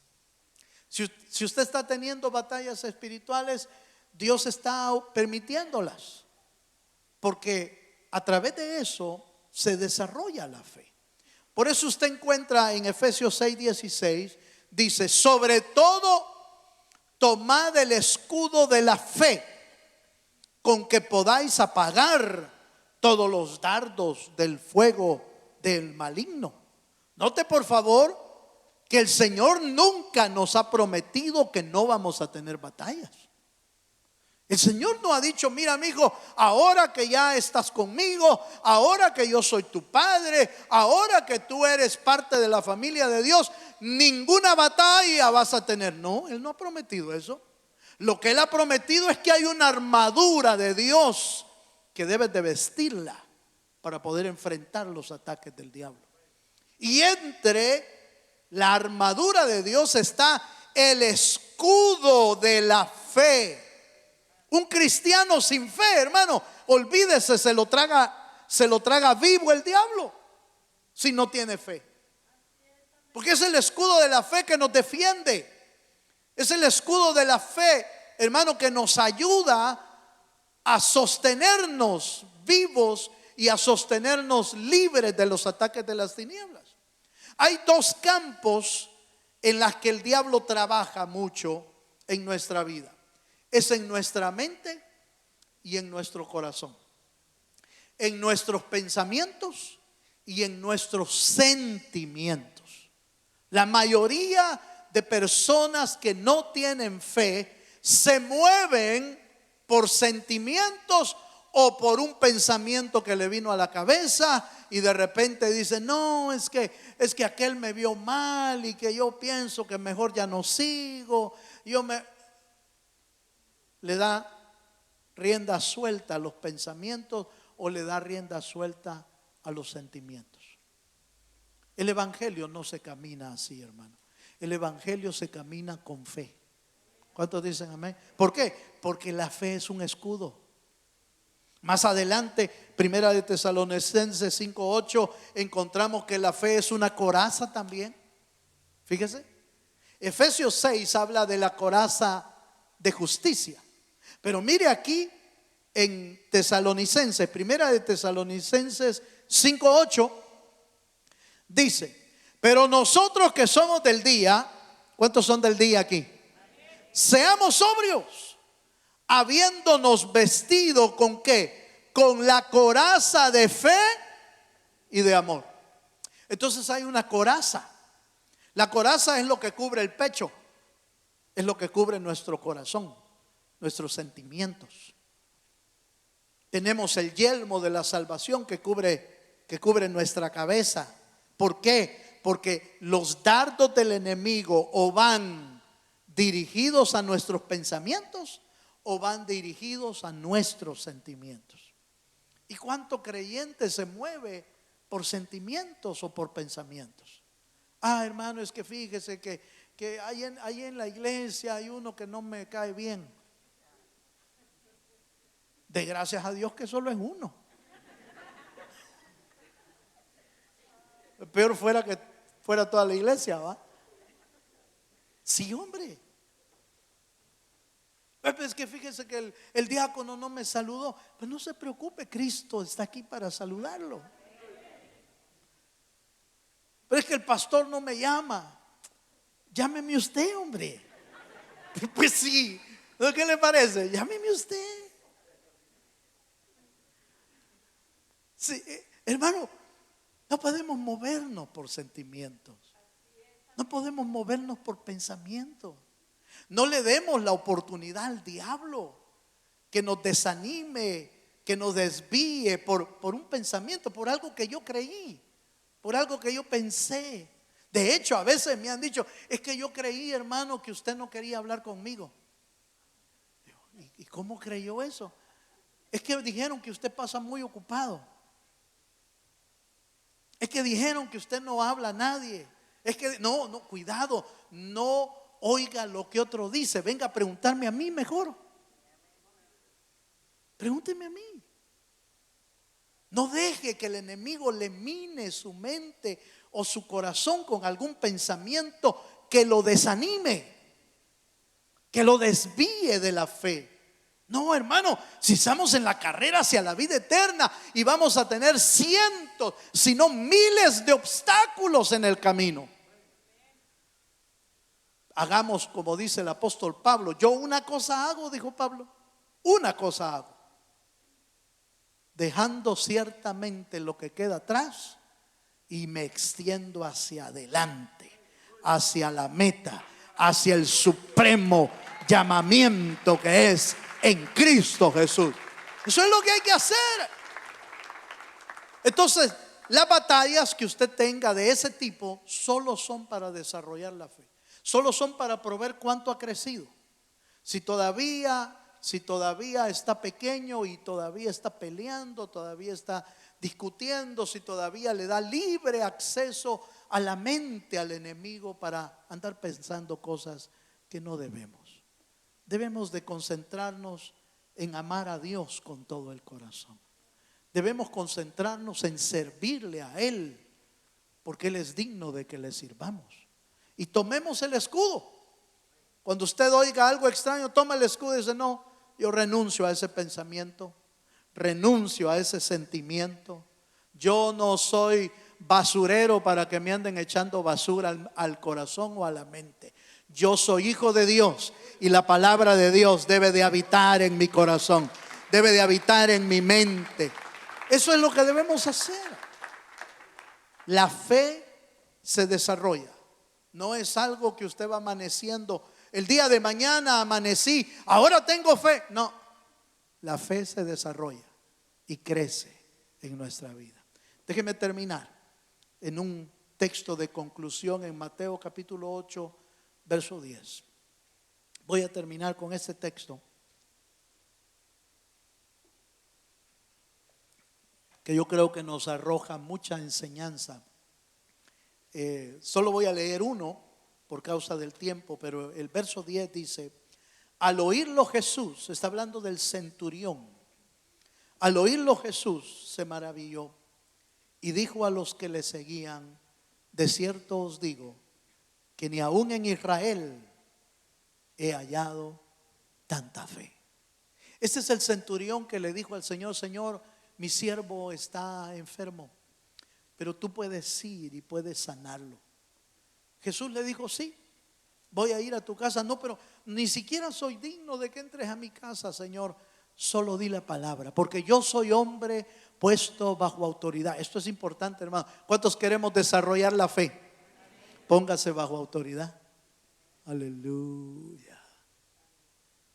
Si usted está teniendo batallas espirituales, Dios está permitiéndolas, porque a través de eso se desarrolla la fe. Por eso usted encuentra en Efesios 6:16, dice: sobre todo tomad el escudo de la fe, con que podáis apagar todos los dardos del fuego del maligno. Note por favor que el Señor nunca nos ha prometido que no vamos a tener batallas. El Señor no ha dicho: mira, amigo, ahora que ya estás conmigo, ahora que yo soy tu padre, ahora que tú eres parte de la familia de Dios, ninguna batalla vas a tener. No, Él no ha prometido eso. Lo que Él ha prometido es que hay una armadura de Dios que debes de vestirla para poder enfrentar los ataques del diablo. Y entre la armadura de Dios está el escudo de la fe. Un cristiano sin fe, hermano, olvídese, se lo traga vivo el diablo si no tiene fe. Porque es el escudo de la fe que nos defiende. Es el escudo de la fe, hermano, que nos ayuda a sostenernos vivos y a sostenernos libres de los ataques de las tinieblas. Hay dos campos en los que el diablo trabaja mucho en nuestra vida. Es en nuestra mente y en nuestro corazón. En nuestros pensamientos y en nuestros sentimientos. La mayoría de personas que no tienen fe se mueven por sentimientos o por un pensamiento que le vino a la cabeza y de repente dice, no, es que aquel me vio mal y que yo pienso que mejor ya no sigo. Le da rienda suelta a los pensamientos o le da rienda suelta a los sentimientos. El evangelio no se camina así, hermano. El evangelio se camina con fe. ¿Cuántos dicen amén? ¿Por qué? Porque la fe es un escudo. Más adelante, Primera de Tesalonicenses 5:8, encontramos que la fe es una coraza también. Fíjese. Efesios 6 habla de la coraza de justicia. Pero mire aquí en Tesalonicenses, Primera de Tesalonicenses 5:8, dice, pero nosotros que somos del día, ¿cuántos son del día aquí? Seamos sobrios, habiéndonos vestido ¿con qué? Con la coraza de fe y de amor. Entonces hay una coraza. La coraza es lo que cubre el pecho, es lo que cubre nuestro corazón, nuestros sentimientos. Tenemos el yelmo de la salvación que cubre nuestra cabeza. ¿Por qué? Porque los dardos del enemigo o van dirigidos a nuestros pensamientos o van dirigidos a nuestros sentimientos. ¿Y cuánto creyente se mueve por sentimientos o por pensamientos? Hermano, es que fíjese que ahí en la iglesia hay uno que no me cae bien. De gracias a Dios que solo es uno. Peor fuera que fuera toda la iglesia, ¿va? Sí, hombre. Es que fíjese que el diácono no me saludó. Pues no se preocupe, Cristo está aquí para saludarlo. Pero es que el pastor no me llama. Llámeme usted, hombre. Pues sí. ¿Qué le parece? Llámeme usted. Sí, hermano, no podemos movernos por sentimientos. No podemos movernos por pensamientos. No le demos la oportunidad al diablo que nos desanime, que nos desvíe por un pensamiento, por algo que yo creí, por algo que yo pensé. De hecho, a veces me han dicho, es que yo creí, hermano, que usted no quería hablar conmigo. ¿Y cómo creyó eso? Es que dijeron que usted pasa muy ocupado. Es que dijeron que usted no habla a nadie. Es que no, cuidado, no oiga lo que otro dice. Venga a preguntarme a mí mejor. Pregúnteme a mí. No deje que el enemigo le mine su mente o su corazón con algún pensamiento que lo desanime, que lo desvíe de la fe. No, hermano, si estamos en la carrera hacia la vida eterna y vamos a tener cientos, si no miles de obstáculos en el camino. Hagamos como dice el apóstol Pablo. Yo una cosa hago, dijo Pablo, una cosa hago, dejando ciertamente lo que queda atrás y me extiendo hacia adelante, hacia la meta, hacia el supremo llamamiento que es en Cristo Jesús. Eso es lo que hay que hacer. Entonces, las batallas que usted tenga de ese tipo solo son para desarrollar la fe. Solo son para probar cuánto ha crecido. Si todavía está pequeño y todavía está peleando, todavía está discutiendo, si todavía le da libre acceso a la mente al enemigo para andar pensando cosas que no debemos. Debemos de concentrarnos en amar a Dios con todo el corazón. Debemos concentrarnos en servirle a Él, porque Él es digno de que le sirvamos. Y tomemos el escudo. Cuando usted oiga algo extraño, toma el escudo y dice, no, yo renuncio a ese pensamiento, renuncio a ese sentimiento. Yo no soy basurero para que me anden echando basura al corazón o a la mente. Yo soy hijo de Dios y la palabra de Dios debe de habitar en mi corazón, debe de habitar en mi mente. Eso es lo que debemos hacer. La fe se desarrolla. No es algo que usted va amaneciendo. El día de mañana amanecí, ahora tengo fe. No, la fe se desarrolla y crece en nuestra vida. Déjeme terminar en un texto de conclusión en Mateo capítulo 8, verso 10. Voy a terminar con este texto que yo creo que nos arroja mucha enseñanza. Solo voy a leer uno por causa del tiempo, pero el verso 10 dice: al oírlo Jesús, está hablando del centurión, al oírlo Jesús se maravilló y dijo a los que le seguían: de cierto os digo que ni aún en Israel he hallado tanta fe. Este es el centurión que le dijo al Señor: Señor, mi siervo está enfermo, pero tú puedes ir y puedes sanarlo. Jesús le dijo: sí, voy a ir a tu casa. No, pero ni siquiera soy digno de que entres a mi casa, Señor. Solo di la palabra, porque yo soy hombre puesto bajo autoridad. Esto es importante, hermano. ¿Cuántos queremos desarrollar la fe? Póngase bajo autoridad. Aleluya.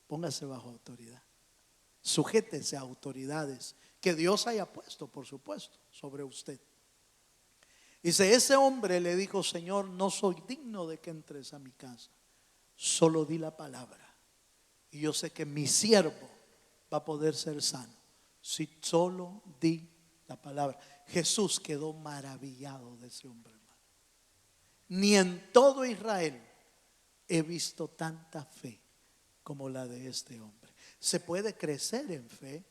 Póngase bajo autoridad. Sujétese a autoridades que Dios haya puesto, por supuesto, sobre usted. Dice: ese hombre le dijo: Señor, no soy digno de que entres a mi casa. Solo di la palabra y yo sé que mi siervo va a poder ser sano. Si solo di la palabra. Jesús quedó maravillado de ese hombre, hermano. Ni en todo Israel he visto tanta fe como la de este hombre. Se puede crecer en fe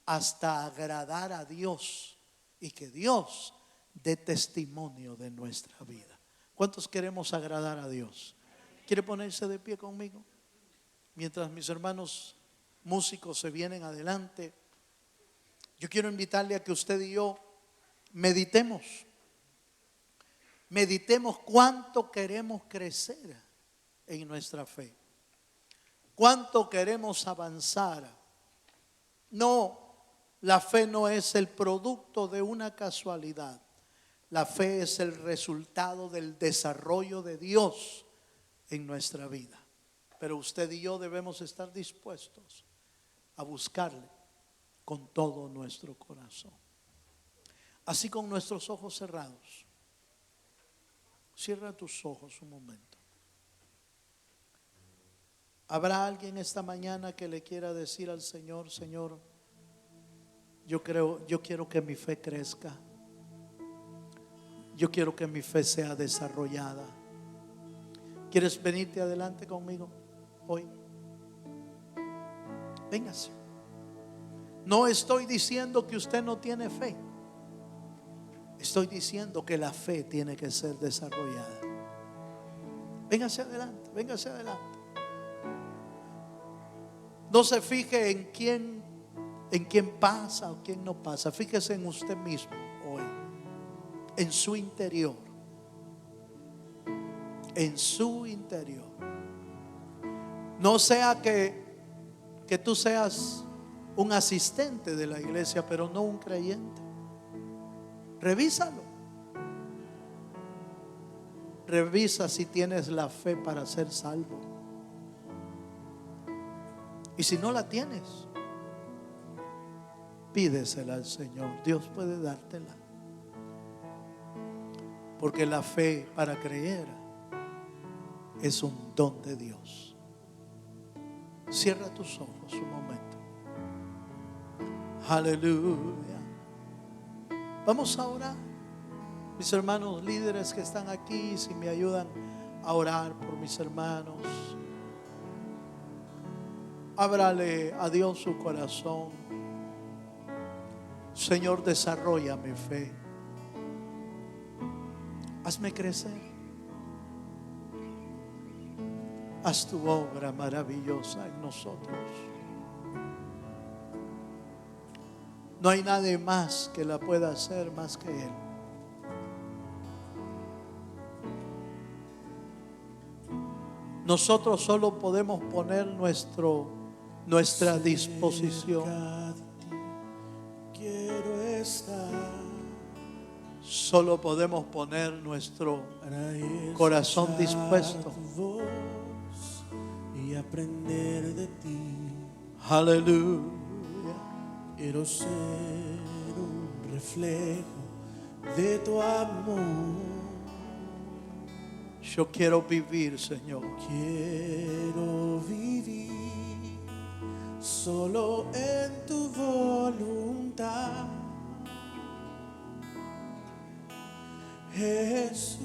hasta agradar a Dios y que Dios dé testimonio de nuestra vida. ¿Cuántos queremos agradar a Dios? ¿Quiere ponerse de pie conmigo? Mientras mis hermanos músicos se vienen adelante, yo quiero invitarle a que usted y yo meditemos cuánto queremos crecer en nuestra fe, cuánto queremos avanzar. No, la fe no es el producto de una casualidad. La fe es el resultado del desarrollo de Dios en nuestra vida. Pero usted y yo debemos estar dispuestos a buscarle con todo nuestro corazón. Así, con nuestros ojos cerrados, cierra tus ojos un momento. ¿Habrá alguien esta mañana que le quiera decir al Señor: Señor, yo quiero que mi fe crezca, yo quiero que mi fe sea desarrollada? ¿Quieres venirte adelante conmigo hoy? Véngase. No estoy diciendo que usted no tiene fe. Estoy diciendo que la fe tiene que ser desarrollada. Véngase adelante, véngase adelante. No se fije en quién pasa o quién no pasa. Fíjese en usted mismo hoy, en su interior. En su interior. No sea que tú seas un asistente de la iglesia, pero no un creyente. Revísalo. Revisa si tienes la fe para ser salvo. Y si no la tienes, pídesela al Señor. Dios puede dártela. Porque la fe para creer es un don de Dios. Cierra tus ojos un momento. Aleluya. Vamos a orar. Mis hermanos líderes que están aquí, si me ayudan a orar por mis hermanos. Ábrale a Dios su corazón. Señor, desarrolla mi fe. Hazme crecer. Haz tu obra maravillosa en nosotros. No hay nadie más que la pueda hacer más que Él. Nosotros solo podemos poner nuestra disposición. Quiero estar. Solo podemos poner nuestro corazón dispuesto. Tu voz y aprender de ti. Aleluya. Quiero ser un reflejo de tu amor. Yo quiero vivir, Señor. Quiero vivir solo en tu voluntad. Jesús,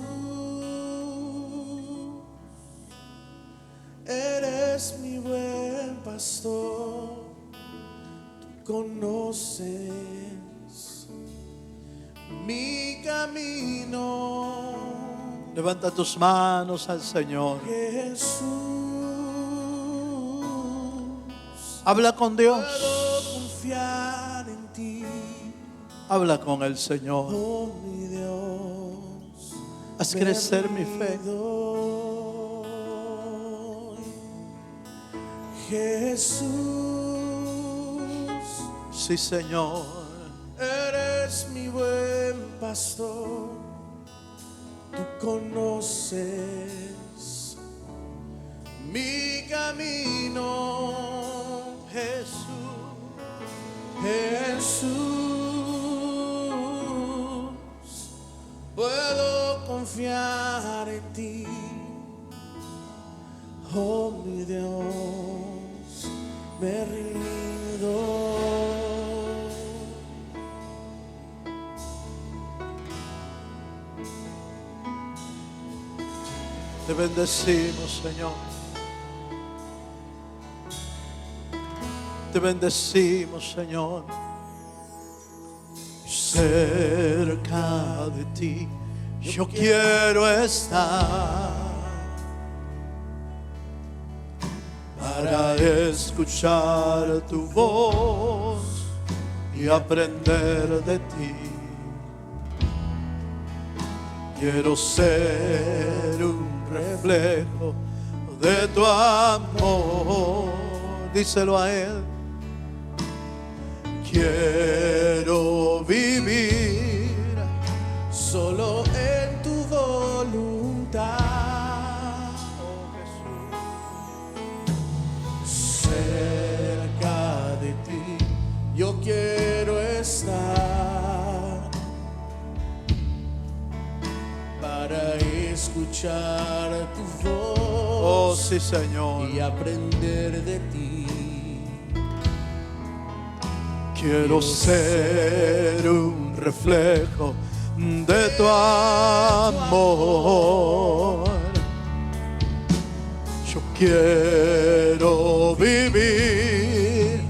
eres mi buen pastor. Tú conoces mi camino. Levanta tus manos al Señor. Jesús, Habla con Dios. puedo confiar en ti. Habla con el Señor. Oh, mi Dios. Haz crecer mi fe. Jesús, Sí, Señor. eres mi buen pastor. Tú conoces mi camino. Jesús. Jesús, puedo confiar en ti. Oh, mi Dios, me rindo. Te bendecimos, Señor. Te bendecimos, Señor. Cerca de ti yo quiero estar para escuchar tu voz y aprender de ti. Quiero ser un reflejo de tu amor. Díselo a Él. Quiero vivir solo en tu voluntad. Oh, Jesús. Cerca de ti yo quiero estar para escuchar tu voz. Oh, sí, Señor. Y aprender de ti. Quiero ser un reflejo de tu amor. Yo quiero vivir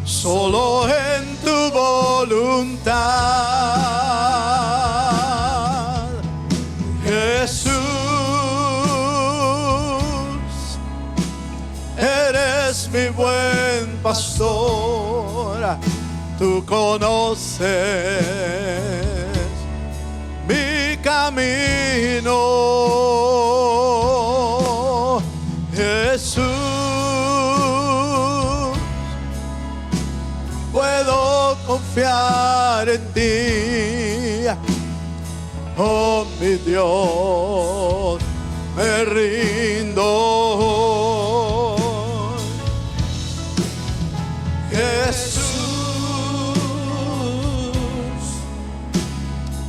solo en tu voluntad. Jesús, eres mi buen pastor. Tú conoces mi camino. Jesús, puedo confiar en ti. Oh, mi Dios, me rindo. Jesús,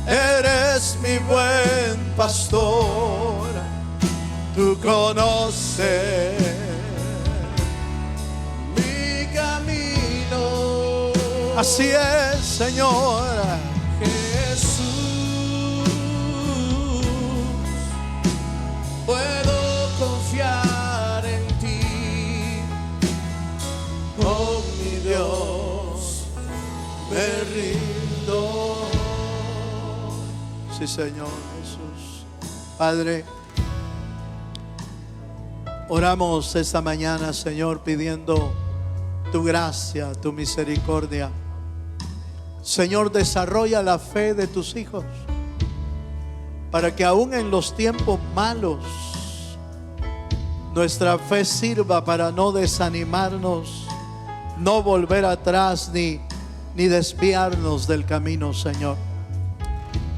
eres mi buen pastor. Tú conoces Mi camino. Así es, Señor. Jesús, puedo confiar en ti. Oh, mi Dios, me rindo. Sí, Señor Jesús. Padre, oramos esta mañana, Señor, pidiendo tu gracia, tu misericordia. Señor, desarrolla la fe de tus hijos para que aún en los tiempos malos nuestra fe sirva para no desanimarnos, no volver atrás ni desviarnos del camino, Señor.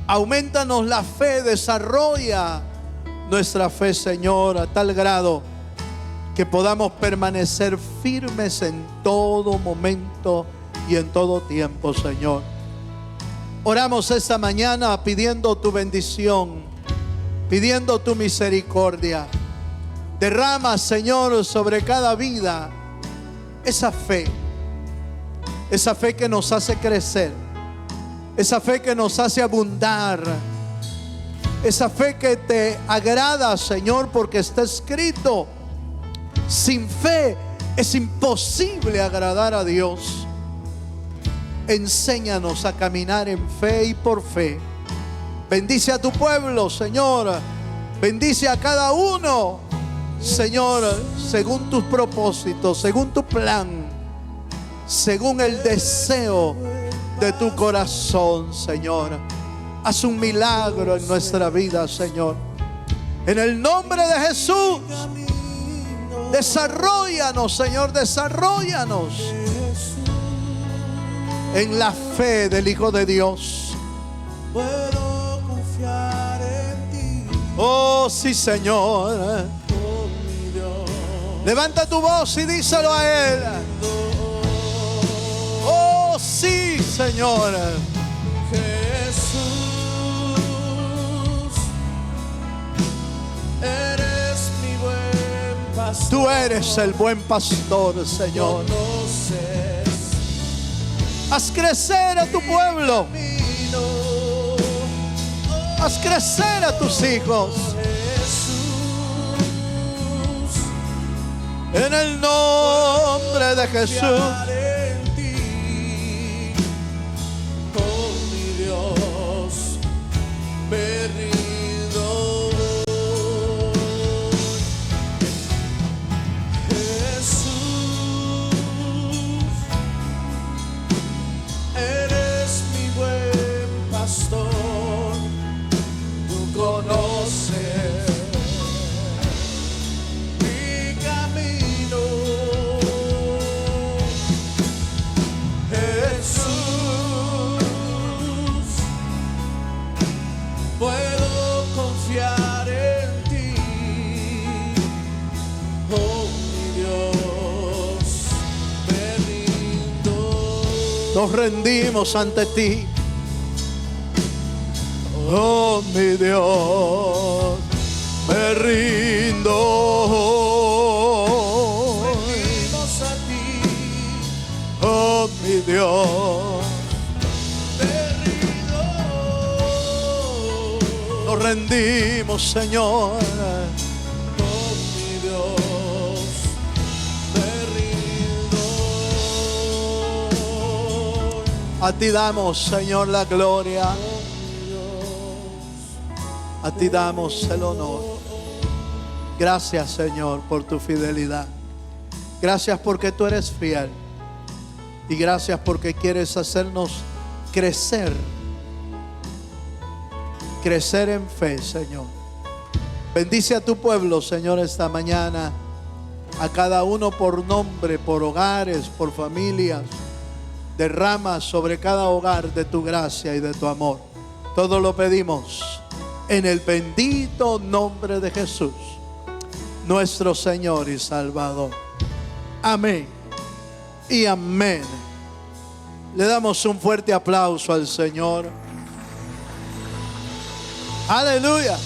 Aumentanos la fe, desarrolla nuestra fe, Señor, a tal grado que podamos permanecer firmes en todo momento y en todo tiempo, Señor. Oramos esta mañana pidiendo tu bendición, pidiendo tu misericordia. Derrama, Señor, sobre cada vida esa fe que nos hace crecer, esa fe que nos hace abundar, esa fe que te agrada, Señor, porque está escrito: sin fe es imposible agradar a Dios. Enséñanos a caminar en fe y por fe. Bendice a tu pueblo, Señor. Bendice a cada uno, Señor, según tus propósitos, según tu plan, según el deseo de tu corazón, Señor. Haz un milagro en nuestra vida, Señor. En el nombre de Jesús, desarróllanos, Señor, desarróllanos en la fe del Hijo de Dios. Puedo confiar en ti. Oh, sí, Señor. Oh, mi Dios. Levanta tu voz y díselo a Él. Oh, sí, Señor. Jesús, eres mi buen pastor. Tú eres el buen pastor, Señor. Conoces Haz crecer a tu pueblo. camino. Haz crecer a tus hijos. Jesús, En el nombre de Jesús. confiar en ti. Oh, mi Dios, me rindo. Jesús, eres mi buen pastor. Tú conoces mi camino. Jesús, puedo confiar en ti. Oh, mi Dios, me rindo. Nos rendimos ante ti. Oh, mi Dios, me rindo. Venimos a ti, Oh, mi Dios, me rindo. nos rendimos, Señor. Oh, mi Dios, me rindo. A ti damos, Señor, la gloria. A ti damos el honor. Gracias, Señor, por tu fidelidad. Gracias porque tú eres fiel. Y gracias porque quieres hacernos crecer. Crecer en fe, Señor. Bendice a tu pueblo, Señor, esta mañana. A cada uno por nombre, por hogares, por familias. Derrama sobre cada hogar de tu gracia y de tu amor. Todo lo pedimos en el bendito nombre de Jesús, nuestro Señor y Salvador. Amén y amén. Le damos un fuerte aplauso al Señor. Aleluya.